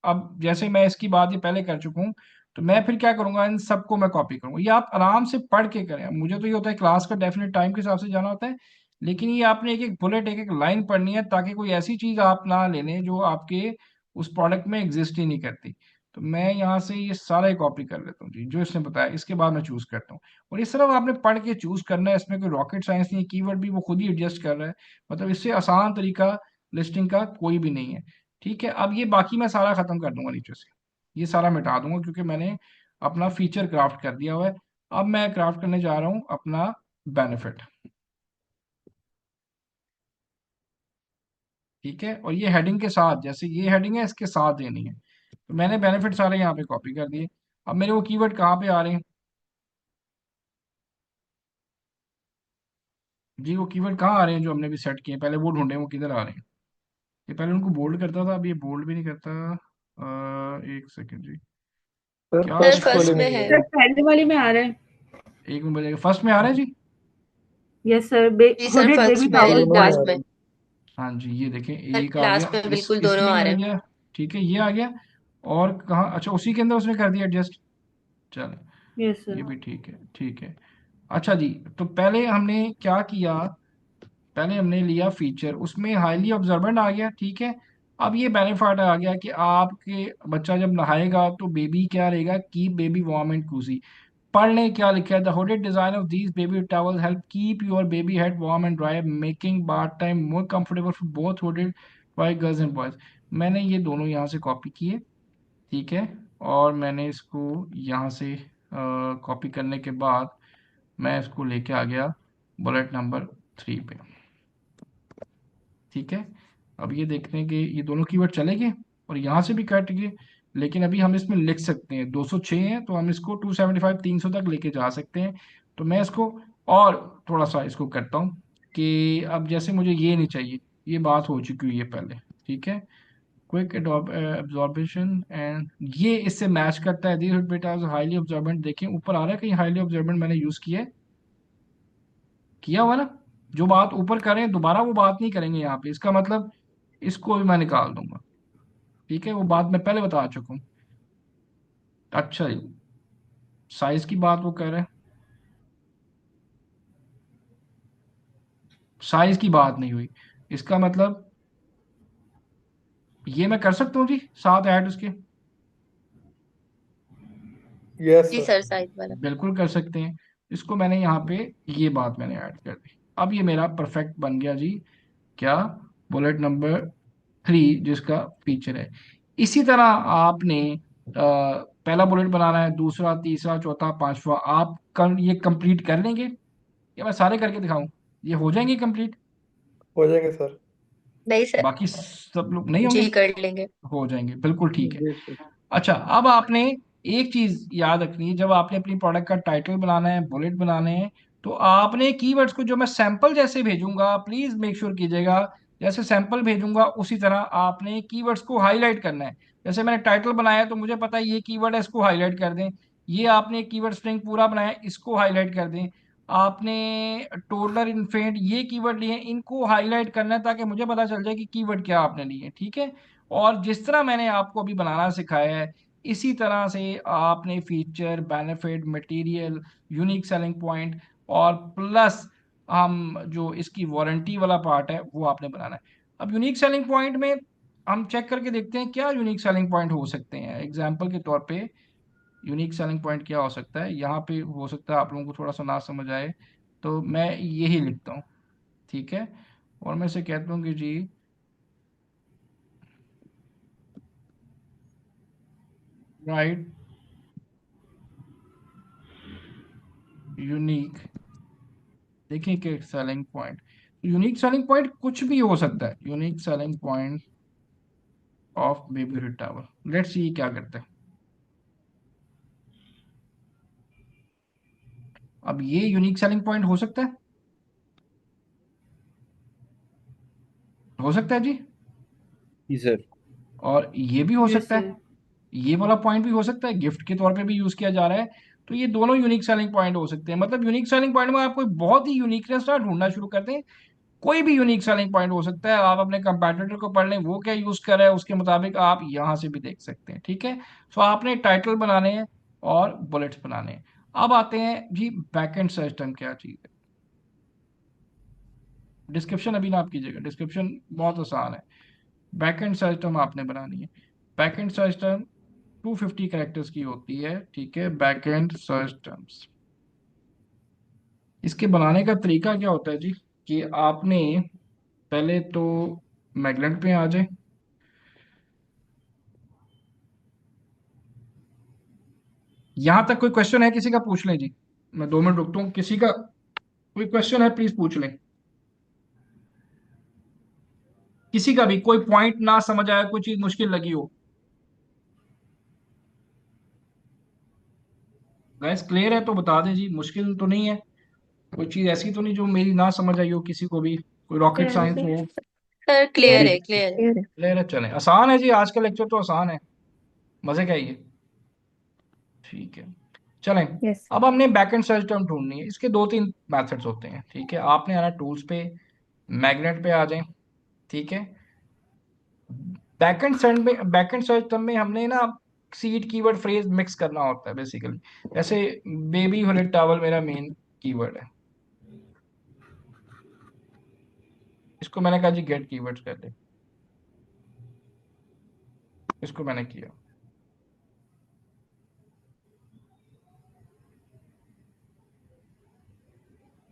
अब जैसे मैं इसकी बात ये पहले कर चुका हूँ, तो मैं फिर क्या करूंगा, इन सबको मैं कॉपी करूंगा, ये आप आराम से पढ़ के करें। अब मुझे तो ये होता है क्लास का डेफिनेट टाइम के हिसाब से जाना होता है, लेकिन ये आपने एक एक बुलेट, एक एक लाइन पढ़नी है, ताकि कोई ऐसी चीज आप ना ले लें जो आपके उस प्रोडक्ट में एग्जिस्ट ही नहीं करती। तो मैं यहाँ से ये सारा ही कॉपी कर लेता हूँ जी, जो इसने बताया, इसके बाद मैं चूज करता हूँ। और इस तरह आपने पढ़ के चूज करना है, इसमें कोई रॉकेट साइंस नहीं है, कीवर्ड भी वो खुद ही एडजस्ट कर रहा है, मतलब इससे आसान तरीका लिस्टिंग का कोई भी नहीं है, ठीक है। अब ये बाकी मैं सारा खत्म कर दूंगा नीचे से, ये सारा मिटा दूंगा क्योंकि मैंने अपना फीचर क्राफ्ट कर दिया हुआ है। अब मैं क्राफ्ट करने जा रहा हूं अपना बेनिफिट, ठीक है। और ये हेडिंग के साथ, जैसे ये हेडिंग है इसके साथ देनी है, तो मैंने बेनिफिट सारे यहाँ पे कॉपी कर दिए। अब मेरे वो कीवर्ड कहाँ पे आ रहे हैं जी, वो कीवर्ड कहाँ आ रहे हैं जो हमने भी सेट किए हैं, पहले वो ढूंढे वो किधर आ रहे हैं। ये पहले उनको बोल्ड करता था, अब ये बोल्ड भी नहीं करता। एक सेकेंड जी, सर क्या सर फर्स्ट दिक्कत फर्स्ट कॉलम है, में में है। है। सर पहले वाले में आ रहा है। एक मिनट बजेगा, फर्स्ट में आ रहा है जी। यस सर, जी सर हुडेड बेबी फर्स्ट में टॉवल दोनों में लास्ट आ बॉय। रहे में। हैं। हाँ जी, ये देखें सर एक आ गया, लास्ट में इस बिल्कुल दोनों इसमें आ आ रहे हैं। गया, ठीक है, ये आ गया। और कहाँ, अच्छा उसी के अंदर उसने कर दिया एडजस्ट, चल यस ये सर। भी ठीक है, ठीक है। अच्छा जी, तो पहले हमने क्या किया, पहले हमने लिया फीचर, उसमें हाईली ऑब्जर्वेंट आ गया, ठीक है। अब ये बेनिफिट आ गया कि आपके बच्चा जब नहाएगा तो बेबी क्या रहेगा, keep baby warm and cosy. पढ़ लें क्या लिखा है, the hooded design of these baby towel help keep your baby head warm and dry, making bath time more comfortable for both hooded boy girls and boys. मैंने ये दोनों यहाँ से कॉपी किए, ठीक है। और मैंने इसको यहाँ से कॉपी करने के बाद मैं इसको लेके आ गया बुलेट नंबर 3 पे। ठीक है। अब ये देखने के ये दोनों कीवर्ड चले गए और यहाँ से भी कट गए, लेकिन अभी हम इसमें लिख सकते हैं 206 है तो हम इसको 275 300 तक लेके जा सकते हैं। तो मैं इसको और थोड़ा सा इसको करता हूँ कि अब जैसे मुझे ये नहीं चाहिए, ये बात हो चुकी हुई है पहले। ठीक है। क्विक एब्जॉर्बेशन एंड ये इससे मैच करता है। दिस बेटा हाईली ऑब्जॉर्बेंट, देखें ऊपर आ रहा है कहीं हाईली ऑब्जॉर्बेंट मैंने यूज किया हुआ ना। जो बात ऊपर करें दोबारा वो बात नहीं करेंगे यहाँ पे, इसका मतलब इसको भी मैं निकाल दूंगा। ठीक है, वो बात मैं पहले बता चुका हूँ। अच्छा जी, साइज की बात वो कह रहे हैं, साइज की बात नहीं हुई, इसका मतलब ये मैं कर सकता हूँ जी साथ ऐड उसके। यस जी सर। सर, साइज वाला। बिल्कुल कर सकते हैं। इसको मैंने यहाँ पे ये बात मैंने ऐड कर दी। अब ये मेरा परफेक्ट बन गया जी, क्या, बुलेट नंबर 3 जिसका फीचर है। इसी तरह आपने पहला बुलेट बनाना है, दूसरा, तीसरा, चौथा, पांचवा। आप ये कंप्लीट कर लेंगे या मैं सारे करके दिखाऊं? ये हो जाएंगे कंप्लीट? हो जाएंगे सर। नहीं सर। बाकी सब लोग नहीं होंगे? जी कर लेंगे। हो जाएंगे, बिल्कुल ठीक है। जी सर। अच्छा, अब आपने एक चीज याद रखनी है, जब आपने अपनी प्रोडक्ट का टाइटल बनाना है, बुलेट बनाने हैं, तो आपने कीवर्ड्स को जो मैं सैंपल जैसे भेजूंगा प्लीज मेक श्योर कीजिएगा, जैसे सैंपल भेजूंगा उसी तरह आपने कीवर्ड्स को हाईलाइट करना है। जैसे मैंने टाइटल बनाया तो मुझे पता है ये कीवर्ड है, इसको हाईलाइट कर दें। ये आपने कीवर्ड स्ट्रिंग पूरा बनाया, इसको हाईलाइट कर दें। आपने टोडलर इन्फेंट ये कीवर्ड लिए, इनको हाईलाइट करना है ताकि मुझे पता चल जाए कि कीवर्ड क्या आपने लिए। ठीक है। और जिस तरह मैंने आपको अभी बनाना सिखाया है, इसी तरह से आपने feature, benefit, material, unique selling point और प्लस हम जो इसकी वारंटी वाला पार्ट है वो आपने बनाना है। अब यूनिक सेलिंग पॉइंट में हम चेक करके देखते हैं क्या यूनिक सेलिंग पॉइंट हो सकते हैं। एग्जांपल के तौर पे यूनिक सेलिंग पॉइंट क्या हो सकता है, यहाँ पे हो सकता है आप लोगों को थोड़ा सा ना समझ आए तो मैं यही लिखता हूँ। ठीक है। और मैं से कहता हूँ कि जी राइट यूनिक, देखिए कि selling point, unique selling point कुछ भी हो सकता है। Unique selling point of baby hit tower, let's see क्या करते हैं। अब ये यूनिक सेलिंग पॉइंट हो सकता है जी। जी सर। और ये भी हो जी सकता है, सर। ये वाला पॉइंट भी हो सकता है, गिफ्ट के तौर पे भी यूज किया जा रहा है। तो ये दोनों यूनिक सेलिंग पॉइंट हो सकते हैं। मतलब यूनिक सेलिंग पॉइंट में आप कोई बहुत ही यूनिकनेस ना ढूंढना शुरू करते हैं, कोई भी यूनिक सेलिंग पॉइंट हो सकता है। आप अपने कंपैटिटर को पढ़ लें वो क्या यूज कर रहा है, उसके मुताबिक आप यहाँ से भी देख सकते हैं। ठीक है। सो आपने टाइटल बनाने हैं और बुलेट्स बनाने हैं। अब आते हैं जी बैकएंड सिस्टम क्या चीज है। डिस्क्रिप्शन अभी ना आप कीजिएगा, डिस्क्रिप्शन बहुत आसान है। बैकएंड सिस्टम आपने बनानी है। बैकएंड सिस्टम 250 कैरेक्टर्स की होती है। ठीक है, बैकएंड सिस्टम्स। इसके बनाने का तरीका क्या होता है जी, कि आपने पहले तो मैग्नेट पे आ जाए। यहां तक कोई क्वेश्चन है किसी का, पूछ लें जी। मैं 2 मिनट रुकता हूँ, किसी का कोई क्वेश्चन है प्लीज पूछ लें। किसी का भी कोई पॉइंट ना समझ आया, कोई चीज मुश्किल लगी हो। गैस क्लियर है तो बता दें जी, मुश्किल तो नहीं है, कोई चीज ऐसी तो नहीं जो मेरी ना समझ आई हो किसी को भी, कोई रॉकेट क्लियर है साइंस सर। हो। सर क्लियर क्लियर है। है, क्लियर है। क्लियर है। क्लियर है, चलें। आसान है जी, आज का लेक्चर तो आसान है, मजे का ही है। ठीक है, चलें। Yes sir. अब हमने बैकएंड सर्च टर्म ढूंढनी है। इसके 2-3 मेथड्स होते हैं। ठीक है, आपने आना टूल्स पे, मैग्नेट पे आ जाएं। ठीक है। बैकएंड सर्च टर्म में हमने ना सीड कीवर्ड फ्रेज मिक्स करना होता है बेसिकली। जैसे बेबी हुलिट टॉवल मेरा मेन कीवर्ड है, इसको मैंने कहा जी गेट कीवर्ड्स कर ले, इसको मैंने किया।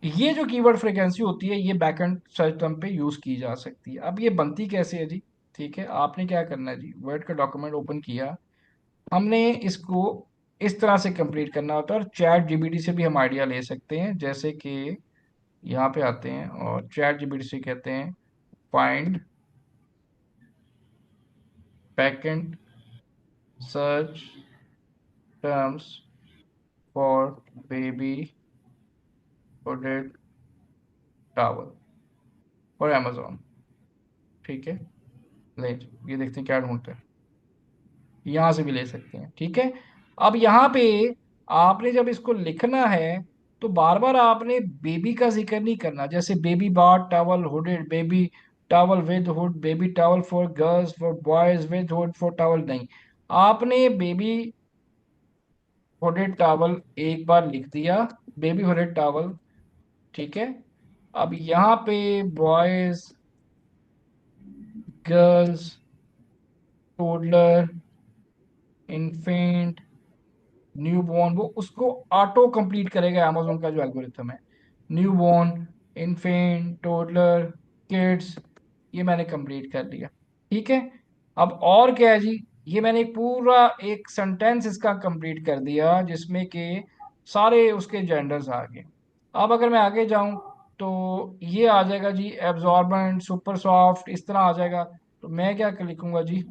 ये जो कीवर्ड फ्रीक्वेंसी होती है ये बैकएंड सर्च टर्म पे यूज की जा सकती है। अब ये बनती कैसे है जी? ठीक है, आपने क्या करना है जी, वर्ड का डॉक्यूमेंट ओपन किया, हमने इसको इस तरह से कंप्लीट करना होता है, और चैट जीपीटी से भी हम आइडिया ले सकते हैं। जैसे कि यहाँ पे आते हैं और चैट जीपीटी से कहते हैं find backend search terms for baby hooded towel और अमेजोन। ठीक है, ले ये देखते हैं क्या ढूंढते हैं। यहाँ से भी ले सकते हैं, ठीक है। अब यहाँ पे आपने जब इसको लिखना है तो बार बार आपने बेबी का जिक्र नहीं करना, जैसे baby bath towel hooded, baby towel with hood, baby towel for girls, for boys with hood, for towel नहीं। आपने बेबी हुडेड टॉवल एक बार लिख दिया, बेबी हुडेड टॉवल, ठीक है। अब यहाँ पे boys, girls, toddler, infant, new born, वो उसको ऑटो कंप्लीट करेगा अमेजोन का जो एल्गोरिथम है। New born, infant, toddler, kids, ये मैंने कंप्लीट कर लिया, ठीक है। अब और क्या है जी, ये मैंने पूरा एक सेंटेंस इसका कंप्लीट कर दिया जिसमें कि सारे उसके जेंडर्स आ गए। अब अगर मैं आगे जाऊं तो ये आ जाएगा जी एब्जॉर्बेंट, सुपर सॉफ्ट, इस तरह आ जाएगा। तो मैं क्या लिखूंगा जी,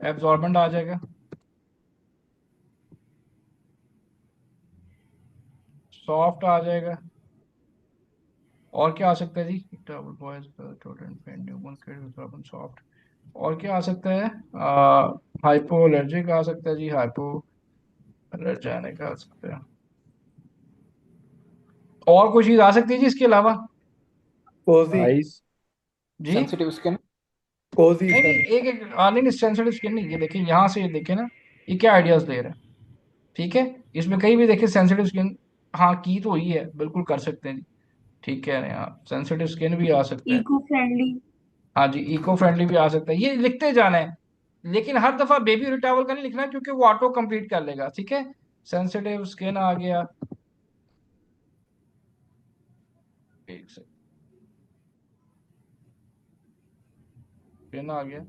एब्जॉर्बेंट आ जाएगा, सॉफ्ट आ जाएगा, और क्या आ सकता है जी, डबल बॉयज सॉफ्ट, और क्या आ सकता है, हाइपो एलर्जिक आ सकता है जी, हाइपो एलर्जेनिक आ सकता है। और कोई चीज आ सकती है जी इसके अलावा कोजी। आइस, जी? Sensitive skin. कोजी नहीं नहीं, सर। एक एक नहीं, सेंसिटिव स्किन नहीं, ये देखिए यहाँ से, ये देखिए ना, ये क्या आइडियाज दे रहा है, ठीक है। इसमें कहीं भी देखिए सेंसिटिव स्किन, हाँ की तो हुई है, बिल्कुल कर सकते हैं जी, ठीक कह रहे हैं आप, सेंसिटिव स्किन भी आ सकता है। Eco friendly. हाँ जी, इको फ्रेंडली भी आ सकता है, ये लिखते जाना है। लेकिन हर दफा बेबी रिटावल का नहीं लिखना, क्योंकि वो ऑटो कंप्लीट कर लेगा, ठीक है। सेंसिटिव स्किन आ गया, एक सेकंड, स्किन आ गया।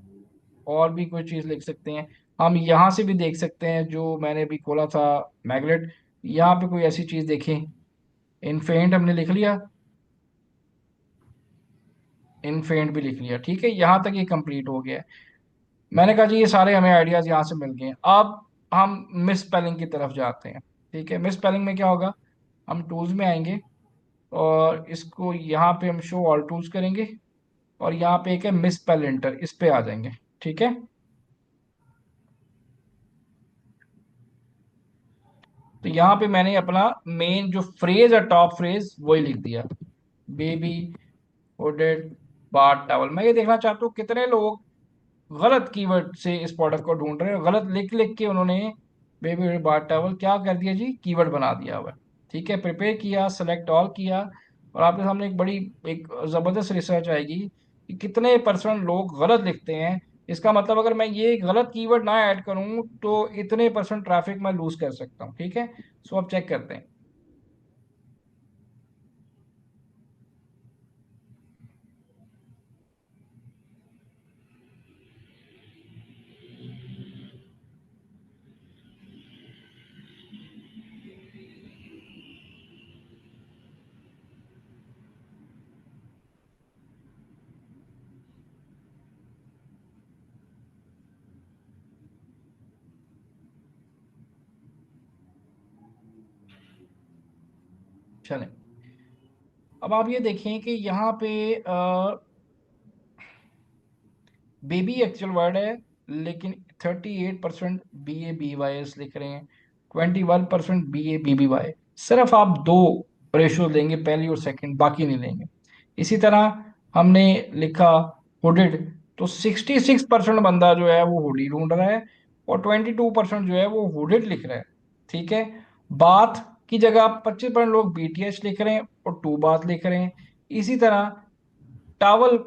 और भी कोई चीज लिख सकते हैं, हम यहाँ से भी देख सकते हैं, जो मैंने भी खोला था मैगलेट, यहाँ पे कोई ऐसी चीज देखें। इनफेंट हमने लिख लिया, इनफेंट भी लिख लिया, ठीक है, यहाँ तक ये कंप्लीट हो गया है। मैंने कहा जी ये सारे हमें आइडियाज यहाँ से मिल गए हैं। अब हम मिस स्पेलिंग की तरफ जाते हैं, ठीक है। मिस स्पेलिंग में क्या होगा, हम टूल्स में आएंगे और इसको यहाँ पे हम शो ऑल टूल्स करेंगे, और यहाँ पे एक है मिस स्पेल एंटर, इस पे आ जाएंगे, ठीक है। तो यहाँ पे मैंने अपना मेन जो फ्रेज है, टॉप फ्रेज, वही लिख दिया, बेबी हुडेड बाथ टॉवल। मैं ये देखना चाहता हूँ कितने लोग गलत कीवर्ड से इस प्रोडक्ट को ढूंढ रहे हैं, गलत लिख लिख के उन्होंने बेबी बाथ टॉवल क्या कर दिया जी, कीवर्ड बना दिया हुआ है, ठीक है। प्रिपेयर किया, सेलेक्ट ऑल किया, और आपके सामने एक बड़ी, एक जबरदस्त रिसर्च आएगी कि कितने परसेंट लोग गलत लिखते हैं। इसका मतलब अगर मैं ये गलत कीवर्ड ना ऐड करूं तो इतने परसेंट ट्रैफिक मैं लूज कर सकता हूं, ठीक है। सो अब चेक करते हैं। चलें, अब आप ये देखें कि यहाँ पे बेबी एक्चुअल वर्ड है, लेकिन 38% BABYS लिख रहे हैं, 21% BABBY। सिर्फ आप दो रेशो देंगे, पहली और सेकंड, बाकी नहीं देंगे। इसी तरह हमने लिखा हुडिड, तो 66% बंदा जो है वो हुडी ढूंढ रहा है, और 22% जो है वो हुडिड लिख रहा है, ठीक है। बात की जगह 25% लोग BTH लिख रहे हैं और टू बात लिख रहे हैं। इसी तरह टावल,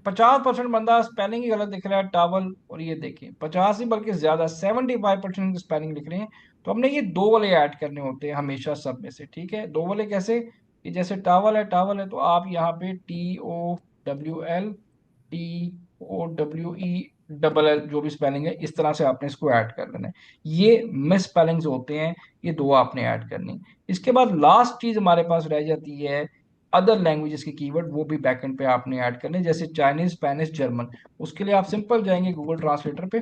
50% बंदा स्पेलिंग ही गलत लिख रहा है टावल, और ये देखिए 50 ही बल्कि ज्यादा 75% स्पेलिंग लिख रहे हैं। तो हमने ये दो वाले ऐड करने होते हैं हमेशा सब में से, ठीक है। दो वाले कैसे, कि जैसे टावल है, टावल है, तो आप यहाँ पे TOWL, TOWE डबल एल जो भी स्पेलिंग है, इस तरह से आपने इसको ऐड कर लेना है। ये मिस स्पेलिंग्स होते हैं, ये दो आपने ऐड करनी। इसके बाद लास्ट चीज हमारे पास रह जाती है अदर लैंग्वेजेस के कीवर्ड, वो भी बैकएंड पे आपने ऐड करने, जैसे चाइनीज, स्पेनिश, जर्मन। उसके लिए आप सिंपल जाएंगे गूगल ट्रांसलेटर पे,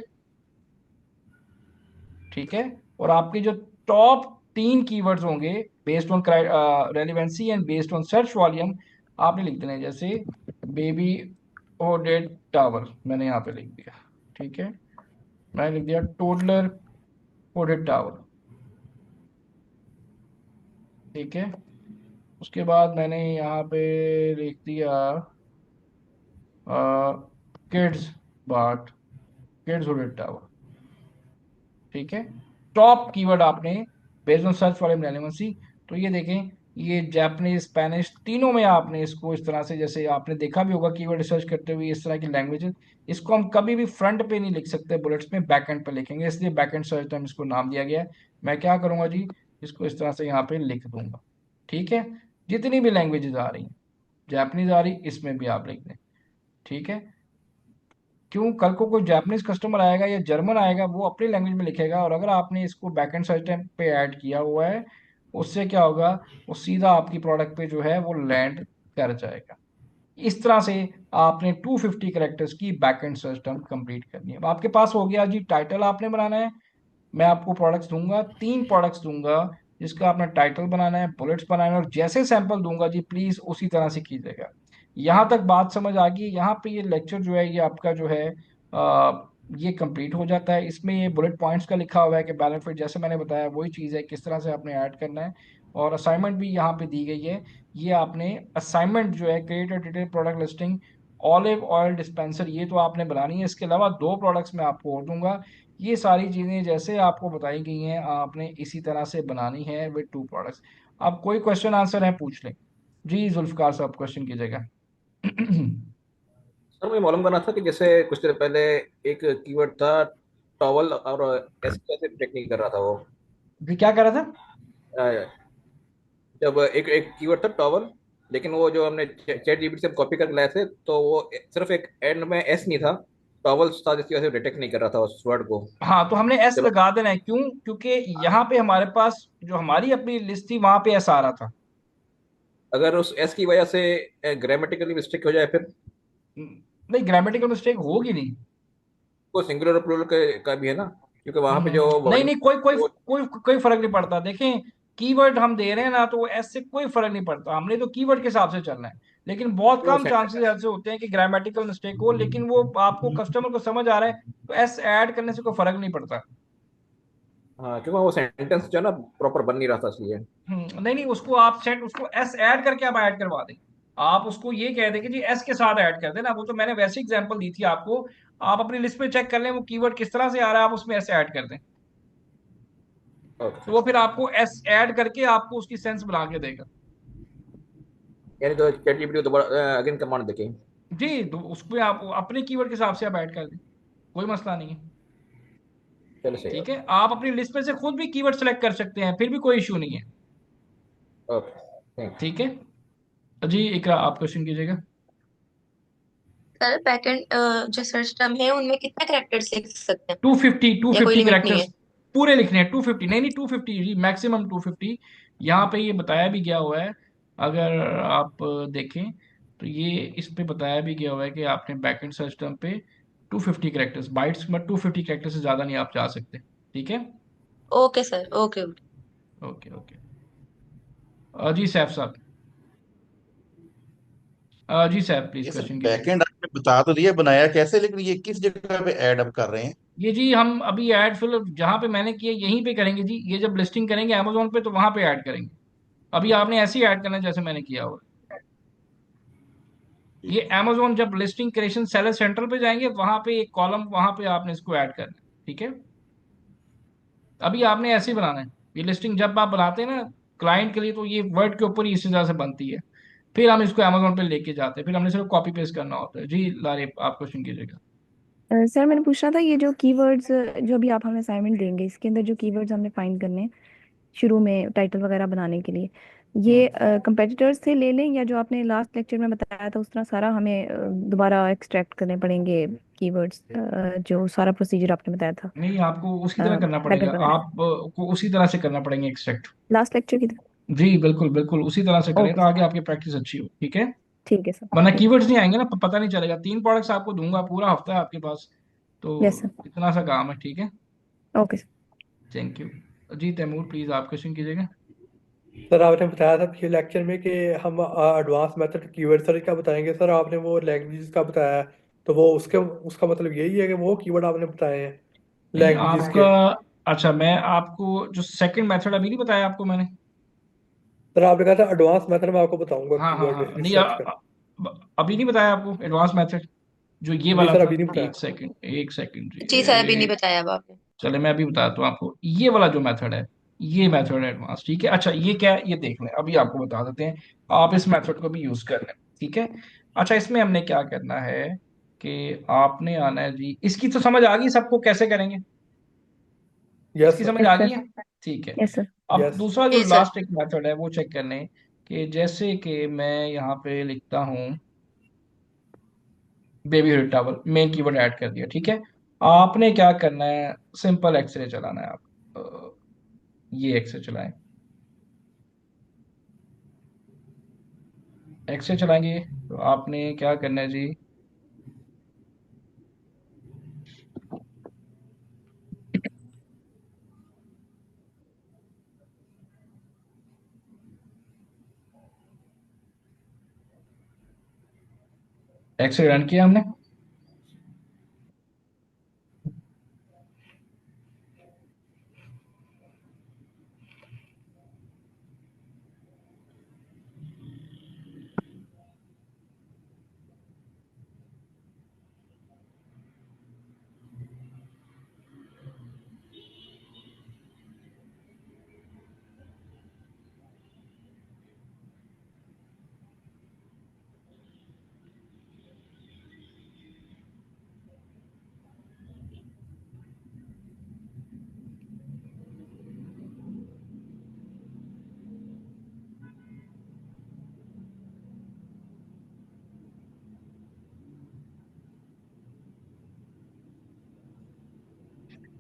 ठीक है, और आपके जो टॉप 3 कीवर्ड्स होंगे based on relevancy and based on search volume, आपने लिख देना है। जैसे बेबी ओडेड टावल मैंने यहाँ पे लिख दिया, ठीक है, मैंने लिख दिया टोडलर ओडेड टावल, ठीक है। उसके बाद मैंने यहाँ पे लिख दिया किड्स बाट किड्स ओडेड टावल, ठीक है। टॉप कीवर्ड आपने based on search for relevancy. तो ये देखें, ये जापानीज, स्पेनिश, तीनों में आपने इसको इस तरह से, जैसे आपने देखा भी होगा कीवर्ड रिसर्च करते हुए, इस तरह की लैंग्वेजेस, इसको हम कभी भी फ्रंट पे नहीं लिख सकते बुलेट्स में, बैक एंड पे लिखेंगे, इसलिए बैक एंड सर्च टर्म इसको नाम दिया गया है। मैं क्या करूंगा जी, इसको इस तरह से यहाँ पे लिख दूंगा, ठीक है। जितनी भी लैंग्वेजेस आ रही हैं, जापानीज आ रही, इसमें भी आप लिख दें, ठीक है। क्यों, कल को कोई जापानीज कस्टमर आएगा या जर्मन आएगा, वो अपनी लैंग्वेज में लिखेगा, और अगर आपने इसको बैकएंड सर्च टाइम पे ऐड किया हुआ है, उससे क्या होगा, वो सीधा आपकी प्रोडक्ट पे जो है वो लैंड कर जाएगा। इस तरह से आपने 250 कैरेक्टर्स की बैकएंड सर्च टर्म कंप्लीट करनी है। अब आपके पास हो गया जी, टाइटल आपने बनाना है। मैं आपको प्रोडक्ट्स दूंगा, 3 प्रोडक्ट्स दूंगा, जिसका आपने टाइटल बनाना है, बुलेट्स बनाना है, और जैसे सैंपल दूंगा जी प्लीज उसी तरह से कीजिएगा। यहाँ तक बात समझ आ गई। यहाँ पे ये लेक्चर जो है, ये आपका जो है ये कंप्लीट हो जाता है। इसमें ये बुलेट पॉइंट्स का लिखा हुआ है कि बैलेंस शीट, जैसे मैंने बताया वही चीज़ है, किस तरह से आपने ऐड करना है। और असाइनमेंट भी यहाँ पे दी गई है। ये आपने असाइनमेंट जो है, create a detail product listing olive oil dispenser, ये तो आपने बनानी है। इसके अलावा 2 प्रोडक्ट्स मैं आपको और दूंगा। ये सारी चीज़ें जैसे आपको बताई गई हैं, आपने इसी तरह से बनानी है विद 2 प्रोडक्ट्स। अब कोई क्वेश्चन आंसर है, पूछ लें जी। जुल्फकार साहब क्वेश्चन कीजिएगा। सर मुझे मालूम करना था कि जैसे कुछ देर पहले एक कीवर्ड था टॉवल, और ऐसे कैसे चेक नहीं कर रहा था वो। जी क्या कर रहा था? अ, जब एक एक कीवर्ड था टॉवल, लेकिन वो जो हमने चैट जीपीटी से कॉपी करके लाए थे, तो वो सिर्फ एक एंड में एस नहीं था, टॉवल था, जिसकी वजह से डिटेक्ट नहीं कर रहा था उस वर्ड को। हाँ, तो हमने एस जब लगा देना है। क्यों? क्योंकि यहाँ पे हमारे पास जो हमारी अपनी लिस्ट थी, वहां पे एस आ रहा था। अगर उस एस की वजह से ग्रामेटिकली मिस्टेक हो जाए, फिर नहीं, ग्रामेटिकल मिस्टेक होगी नहीं। वो सिंगुलर और प्लूरल का भी है ना, क्योंकि वहां पे जो नहीं वर्डिंग नहीं, कोई कोई वो कोई कोई फर्क नहीं पड़ता। देखें, कीवर्ड हम दे रहे हैं ना, तो वो एस से कोई फर्क नहीं पड़ता। हमने तो कीवर्ड के हिसाब से चलना है। लेकिन बहुत वो कम चांसेस ऐसे होते हैं कि ग्रामेटिकल मिस्टेक हो, लेकिन वो आपको कस्टमर को समझ आ रहा है, तो एस ऐड करने से कोई फर्क नहीं पड़ता। हाँ, क्योंकि वो सेंटेंस जो है ना प्रॉपर बन नहीं रहा था इसलिए। नहीं नहीं, उसको आप सेट, उसको एस ऐड करके आप ऐड करवा दें। आप उसको ये कह दें कि जी एस के साथ ऐड कर देना। वो तो मैंने वैसे एग्जांपल दी थी आपको। आप अपनी लिस्ट में चेक कर लें वो कीवर्ड किस तरह से आ रहा है, आप उसमें एस ऐड कर दें, तो ओके, वो फिर आपको एस ऐड करके आपको उसकी सेंस बना के देगा। यानी तो चैट जीपीटी को दोबारा अगेन कमांड देके। जी, तो उसमें आप अपने कीवर्ड के हिसाब से आप ऐड कर दें, कोई मसला नहीं है। चलो सही ठीक बात। है, आप अपनी लिस्ट में से खुद भी कीवर्ड सेलेक्ट कर सकते हैं, फिर भी कोई इशू नहीं है। ओके, थैंक ठीक है जी, इकरा आप क्वेश्चन कीजिएगा। सर बैकएंड जो सर्च टर्म है उनमें कितना कैरेक्टर्स लिख सकते हैं, 250 या कोई 250 लिमिट नहीं करेक्टर्स है? पूरे लिखने हैं। 250 नहीं नहीं, 250 जी, मैक्सिमम 250। यहाँ पे ये बताया भी गया हुआ है, अगर आप देखें तो ये इस पे बताया भी गया हुआ है कि आपने बैकएंड सर्च टर्म पे 250 करेक्टर्स, बाइट्स में 250 करेक्टर्स से ज़्यादा नहीं आप जा सकते। ठीक है, okay sir, okay okay. Okay okay. जी सैफ साहब, जी सैफ प्लीज ये सर क्वेश्चन कीजिएगा। बैकएंड आपने बता तो दिया बनाया कैसे, लेकिन ये किस जगह पे ऐड अप कर रहे हैं? ये जी हम अभी ऐड फिल जहाँ पे मैंने किया यहीं पे करेंगे जी। ये जब लिस्टिंग करेंगे अमेजोन पे, तो वहां पे ऐड करेंगे। अभी आपने ऐसे ही ऐड करना है जैसे मैंने किया हुआ है। ये ठीक अमेजोन जब लिस्टिंग क्रिएशन सेलर सेंट्रल पे जाएंगे, वहां पे एक कॉलम, वहां पे आपने इसको ऐड करना है। ठीक है, अभी आपने ऐसे ही बनाना है। ये लिस्टिंग जब आप बनाते हैं ना क्लाइंट के लिए, तो ये वर्ड के ऊपर ही इसी तरह से बनती है। फिर हम इसको अमेजोन पे लेके जाते हैं, फिर हमने सिर्फ कॉपी पेस्ट करना होता है। जी लारे, आप क्वेश्चन कीजिएगा। सर मैंने पूछना था, ये जो कीवर्ड्स जो अभी आप हमें असाइनमेंट देंगे, इसके अंदर जो कीवर्ड्स हमने फाइंड करने हैं शुरू में टाइटल वगैरह बनाने के लिए, ये कंपेटिटर्स से ले लें, या जो आपने लास्ट लेक्चर में बताया था उस तरह सारा हमें दोबारा एक्सट्रैक्ट करने पड़ेंगे कीवर्ड्स जो सारा प्रोसीजर आपने बताया था नहीं, आपको उसी तरह करना पैकेट पड़ेगा, वगैरह आप को उसी तरह से करना पड़ेंगे एक्सट्रैक्ट। लास्ट लेक्चर की तरह। जी बिल्कुल बिल्कुल, उसी तरह से करें तो ओके सर, आगे आपकी प्रैक्टिस अच्छी हो, ठीक है। ठीक है सर, वरना ठीक। कीवर्ड्स नहीं आएंगे ना, पता नहीं चलेगा। 3 प्रोडक्ट्स आपको दूंगा, पूरा हफ्ता है आपके पास, तो यस सर। इतना सा काम है, ठीक है। Okay sir. Thank you. जी तैमूर प्लीज आप क्वेश्चन कीजिएगा। सर आपने बताया था पिछले लेक्चर में कि हम एडवांस मेथड कीवर्ड सर्च का बताएंगे। सर आपने वो लैंग्वेजेस का बताया है, तो वो उसके उसका मतलब यही है कि वो कीवर्ड आपने बताए हैं नहीं लैंग्वेजेस आपका, के। अच्छा मैं आपको जो सेकंड मेथड अभी नहीं बताया आपको मैंने। सर आपने कहा था एडवांस मेथड में आपको बताऊंगा हाँ हाँ कीवर्ड हाँ, नहीं रिसर्च का। अभी नहीं बताया आपको एडवांस मेथड, जो ये जी वाला सर था। अभी नहीं बताया। एक सेकंड जी, जी सर, अभी नहीं बताया अब आपने। चले मैं अभी बताता हूँ आपको। ये वाला जो मेथड है, ये मेथड है एडवांस, ठीक है। अच्छा ये क्या है ये देख लें, अभी आपको बता देते हैं। आप इस मेथड को भी यूज कर लें, ठीक है। अच्छा इसमें हमने क्या करना है कि आपने आना है जी, इसकी तो समझ आ गई सबको कैसे करेंगे, यस इसकी सर। समझ यस आ गई सर। है, ठीक है। Yes sir. अब यस। दूसरा जो जी सर। लास्ट एक मेथड है वो चेक कर लें, कि जैसे कि मैं यहाँ पे लिखता हूँ baby head towel, main keyword add कर दिया, ठीक है। आपने क्या करना है, सिंपल एक्सरे चलाना है। आप ये एक्सरे चलाएं, एक्सरे चलाएंगे तो आपने क्या करना है जी, एक्सरे रन किया हमने।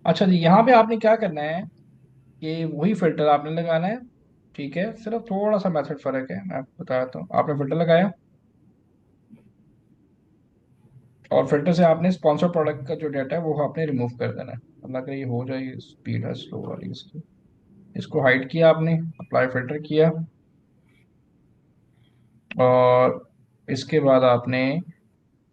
अच्छा जी, यहाँ पे आपने क्या करना है कि वही फिल्टर आपने लगाना है, ठीक है। सिर्फ थोड़ा सा मेथड फर्क है, मैं आपको बताता हूँ। आपने फिल्टर लगाया और फिल्टर से आपने स्पॉन्सर प्रोडक्ट का जो डाटा है वो आपने रिमूव कर देना है। अल्लाह करे ये हो जाए, स्पीड है स्लो वाली इसकी। इसको हाइड किया आपने, अप्लाई फिल्टर किया, और इसके बाद आपने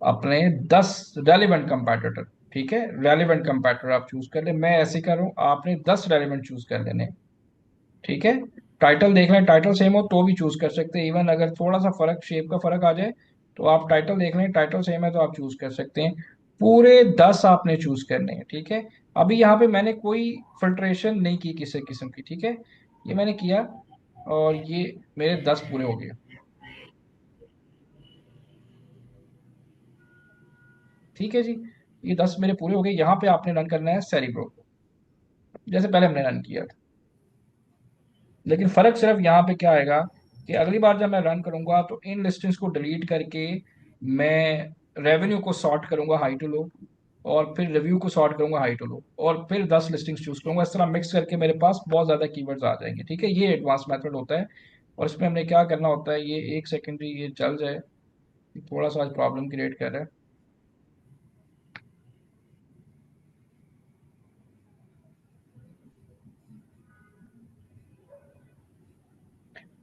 अपने 10 रेलिवेंट कंपैटिटर, ठीक है, रेलिवेंट कंपैटिटर आप चूज कर ले। मैं ऐसे कर रहा हूँ, आपने 10 रेलिवेंट चूज कर लेने, ठीक है। टाइटल देख लें, टाइटल सेम हो तो भी चूज कर सकते हैं। इवन अगर थोड़ा सा फर्क, शेप का फर्क आ जाए तो आप टाइटल देख लें, टाइटल सेम है तो आप चूज कर सकते हैं। पूरे 10 आपने चूज करने हैं, ठीक है। अभी यहाँ पे मैंने कोई फिल्ट्रेशन नहीं की किसी किस्म की, ठीक है। ये मैंने किया और ये मेरे 10 पूरे हो गए, ठीक है जी। ये 10 मेरे पूरे हो गए। यहाँ पे आपने रन करना है सेरिब्रो, जैसे पहले हमने रन किया था। लेकिन फर्क सिर्फ यहाँ पे क्या आएगा कि अगली बार जब मैं रन करूंगा तो इन लिस्टिंग्स को डिलीट करके मैं रेवेन्यू को सॉर्ट करूंगा हाई टू लो, और फिर रिव्यू को सॉर्ट करूंगा हाई टू लो, और फिर 10 लिस्टिंग्स चूज करूंगा। इस तरह मिक्स करके मेरे पास बहुत ज्यादा कीवर्ड्स आ जाएंगे, ठीक है। ये एडवांस मेथड होता है। और इसमें हमने क्या करना होता है, ये एक सेकेंड ये चल जाए, थोड़ा सा आज प्रॉब्लम क्रिएट कर रहा है।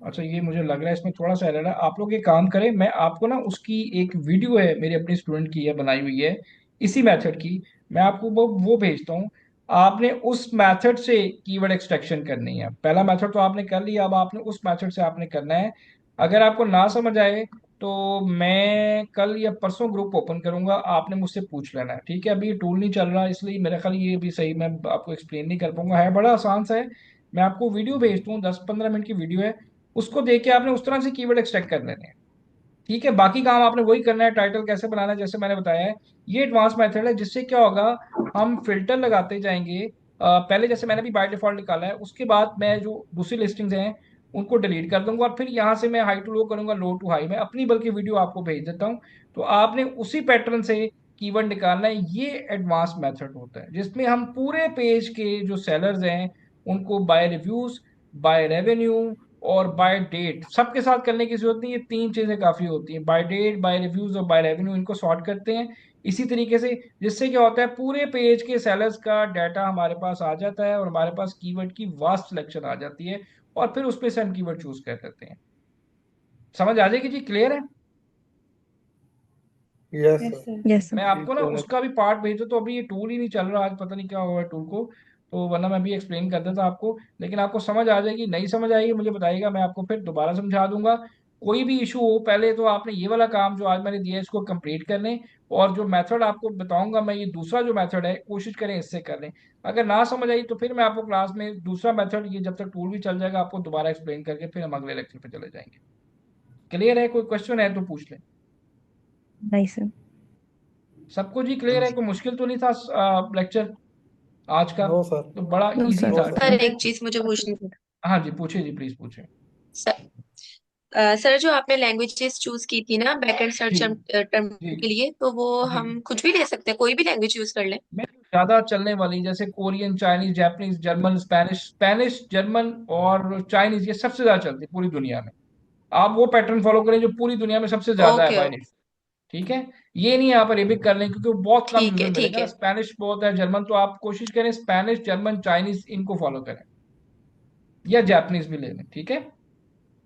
अच्छा ये मुझे लग रहा है इसमें थोड़ा सा एरर है। आप लोग ये काम करें, मैं आपको ना उसकी एक वीडियो है, मेरी अपनी स्टूडेंट की है, बनाई हुई है इसी मेथड की, मैं आपको वो भेजता हूँ। आपने उस मेथड से कीवर्ड एक्सट्रैक्शन करनी है। पहला मेथड तो आपने कर लिया, अब आपने उस मेथड से आपने करना है। अगर आपको ना समझ आए तो मैं कल या परसों ग्रुप ओपन करूंगा, आपने मुझसे पूछ लेना है, ठीक है। अभी ये टूल नहीं चल रहा, इसलिए मेरा ख्याल ये भी सही मैं आपको एक्सप्लेन नहीं कर पाऊंगा। है बड़ा आसान सा है, मैं आपको वीडियो भेजता हूँ, 10-15 मिनट की वीडियो है। उसको देख के आपने उस तरह से कीवर्ड एक्सट्रैक्ट कर लेने हैं, ठीक है। बाकी काम आपने वही करना है, टाइटल कैसे बनाना है जैसे मैंने बताया है। ये एडवांस मेथड है, जिससे क्या होगा, हम फिल्टर लगाते जाएंगे। पहले जैसे मैंने भी बाय डिफॉल्ट निकाला है, उसके बाद मैं जो दूसरी लिस्टिंग्स हैं उनको डिलीट कर दूंगा, और फिर यहाँ से मैं हाई टू लो करूंगा, लो टू हाई। मैं अपनी बल्कि वीडियो आपको भेज देता हूँ, तो आपने उसी पैटर्न से कीवर्ड निकालना है, ये एडवांस मेथड होता है जिसमें हम पूरे पेज के जो सेलर्स हैं उनको बाय रिव्यूज, बाय रेवेन्यू और बाय डेट सबके साथ करने की जरूरत नहीं, ये तीन चीजें काफी होती हैं, बाय डेट, बाय रिव्यूज और बाय रेवेन्यू, इनको सॉर्ट करते हैं इसी तरीके से, जिससे क्या होता है पूरे पेज के सेलर्स का डाटा हमारे पास आ जाता है और हमारे पास कीवर्ड की वास्ट सिलेक्शन आ जाती है और फिर उसमें से हम कीवर्ड चूज कर लेते हैं। समझ आ जाएगी जी? क्लियर है? Yes yes sir. Sir. Yes sir. मैं आपको ना उसका भी पार्ट भेज दूँ, तो अभी ये टूल ही नहीं चल रहा आज, पता नहीं क्या हुआ है टूल को, तो वरना मैं भी एक्सप्लेन कर देता आपको, लेकिन आपको समझ आ जाएगी। नहीं समझ आएगी मुझे बताइएगा, मैं आपको फिर दोबारा समझा दूंगा। कोई भी इशू हो पहले तो आपने ये वाला काम जो आज मैंने दिया है इसको कंप्लीट कर लें, और जो मेथड आपको बताऊंगा मैं, ये दूसरा जो मेथड है कोशिश करें इससे कर लें। अगर ना समझ आई तो फिर मैं आपको क्लास में दूसरा मेथड, ये जब तक टूल भी चल जाएगा, आपको दोबारा एक्सप्लेन करके फिर हम अगले लेक्चर पे चले जाएंगे। क्लियर है? कोई क्वेश्चन है तो पूछ लें। नहीं सर। सबको जी क्लियर है? कोई मुश्किल तो नहीं था लेक्चर आज का? No sir. तो बड़ा नो इजी सर। था, सर ठीक है? एक चीज मुझे पूछनी थी। हाँ जी पूछिए जी, प्लीज पूछिए। सर जो आपने लैंग्वेजेस चूज की थी ना बैकएंड सर्च जी टर्म जी के लिए, तो वो जी। हम कुछ भी ले सकते हैं, कोई भी लैंग्वेज यूज कर लें? मैं ज्यादा चलने वाली जैसे Korean, Chinese, Japanese, German, Spanish, Spanish, German और चाइनीज, ये सबसे ज्यादा चलती है पूरी दुनिया में। आप वो पैटर्न फॉलो करें जो पूरी दुनिया में सबसे ज्यादा है ओके बाय ओके। नेचर, ठीक है? ये नहीं आप अरेबिक कर लें क्योंकि वो बहुत कम ठीक है यूजर ठीक मिलेगा, है। स्पेनिश बहुत है, जर्मन, तो आप कोशिश करें स्पेनिश, जर्मन, चाइनीज इनको फॉलो करें, या जापानीज भी ले लें, ठीक है?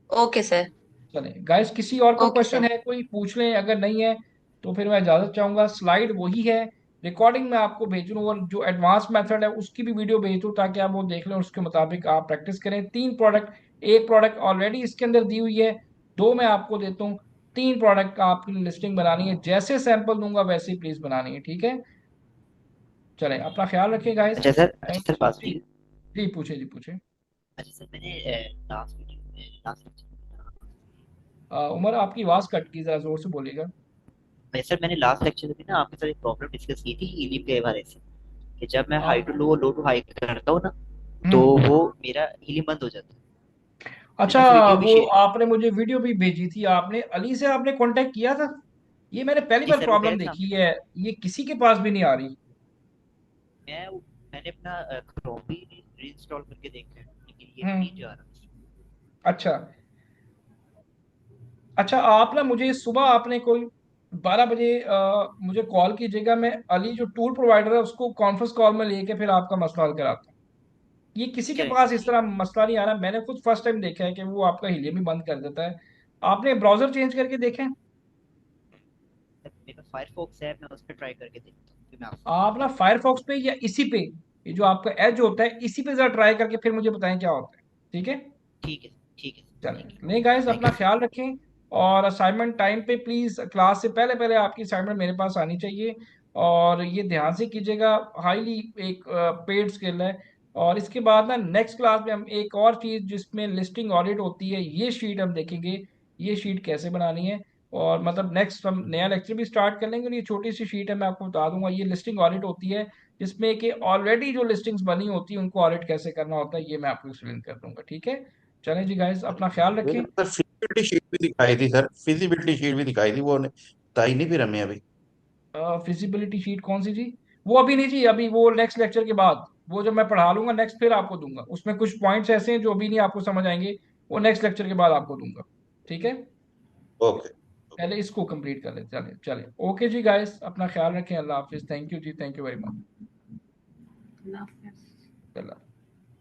Okay sir. चले गाइस, किसी और का ओके क्वेश्चन सर। है कोई पूछ लें, अगर नहीं है तो फिर मैं इजाजत चाहूंगा। स्लाइड वही है, रिकॉर्डिंग मैं आपको भेज दूँ और जो एडवांस मेथड है उसकी भी वीडियो भेज दूँ ताकि आप वो देख लें और उसके मुताबिक आप प्रैक्टिस करें। तीन प्रोडक्ट, एक प्रोडक्ट ऑलरेडी इसके अंदर दी हुई है, दो मैं आपको देता हूँ, तीन प्रोडक्ट का आपकी लिस्टिंग बनानी है, जैसे सैंपल दूंगा वैसे ही प्लीज बनानी है, ठीक है? चले, अपना ख्याल रखिए गाइस। अच्छा सर बात जी सुनिए। जी पूछे जी पूछे। अच्छा सर मैंने लास्ट वीडियो में लास्ट उमर आपकी आवाज कट गई, जरा जोर से बोलिएगा। सर मैंने लास्ट लेक्चर में ना आपके साथ एक प्रॉब्लम डिस्कस की थी हीलिंग के बारे से, कि जब मैं हाई आप to low, low to high करता हूँ ना, तो हम्म। वो मेरा हीलिंग बंद हो जाता है। अच्छा, मैंने वीडियो भी वो शेयर की। आपने मुझे वीडियो भी भेजी थी, आपने अली से आपने कांटेक्ट किया था? ये मैंने पहली जी बार सर वो कह प्रॉब्लम रहे थे ना, देखी है, ये किसी के पास भी नहीं आ रही। मैं मैंने अपना क्रोम भी रीइंस्टॉल करके देखा है, लेकिन ये नहीं हम्म। जा रहा। अच्छा अच्छा, आप ना मुझे सुबह आपने कोई 12 बजे मुझे कॉल कीजिएगा, मैं अली जो टूल प्रोवाइडर है उसको कॉन्फ्रेंस कॉल में लेके फिर आपका मसला हल कराता हूँ। ये किसी के चलिए पास सर इस ठीक तरह मसला नहीं आ रहा, मैंने खुद फर्स्ट टाइम देखा है कि वो आपका हीलियम ही बंद कर देता है। आपने ब्राउजर चेंज करके देखें? है। मेरे पास फायरफॉक्स है, मैं उस पर ट्राई करके देखता हूँ, फिर मैं आपको आप ना फायरफॉक्स पे या इसी पे, ये जो आपका एज होता है इसी पे जरा ट्राई करके फिर मुझे बताएं क्या होता है, ठीक है? ठीक है ठीक है चलें, थैंक यू नहीं गाइस थैंक अपना यू सर। ख्याल रखें, और असाइनमेंट टाइम पे प्लीज, क्लास से पहले पहले आपकी असाइनमेंट मेरे पास आनी चाहिए, और ये ध्यान से कीजिएगा, हाईली एक पेड स्किल है। और इसके बाद ना नेक्स्ट क्लास में हम एक और चीज जिसमें लिस्टिंग ऑडिट होती है, ये शीट हम देखेंगे, ये शीट कैसे बनानी है। और मतलब नेक्स्ट हम नया लेक्चर भी स्टार्ट कर लेंगे, और ये छोटी सी शीट है मैं आपको बता दूंगा, ये लिस्टिंग ऑडिट होती है, जिसमें कि ऑलरेडी जो लिस्टिंग्स बनी होती है उनको ऑडिट कैसे करना होता है, ये मैं आपको एक्सप्लेन कर दूंगा, ठीक है? चलें जी गाइस, अपना ख्याल मैंने रखें। सर फिजिबिलिटी शीट भी दिखाई थी, सर फिजिबिलिटी शीट भी दिखाई थी, वो बताई नहीं फिर हमें अभी। फिजिबिलिटी शीट कौन सी जी? वो अभी नहीं जी, अभी वो नेक्स्ट लेक्चर के बाद, वो जब मैं पढ़ा लूंगा नेक्स्ट फिर आपको दूंगा, उसमें कुछ पॉइंट्स ऐसे हैं जो अभी नहीं आपको समझ आएंगे, वो नेक्स्ट लेक्चर के बाद आपको दूंगा, ठीक है? ओके। पहले इसको कंप्लीट कर ले, चले चले, ओके जी गाइस, अपना ख्याल रखें, अल्लाह हाफिज, थैंक यू जी, थैंक यू वेरी मच। अल्लाह हाफिज़। अल्लाह।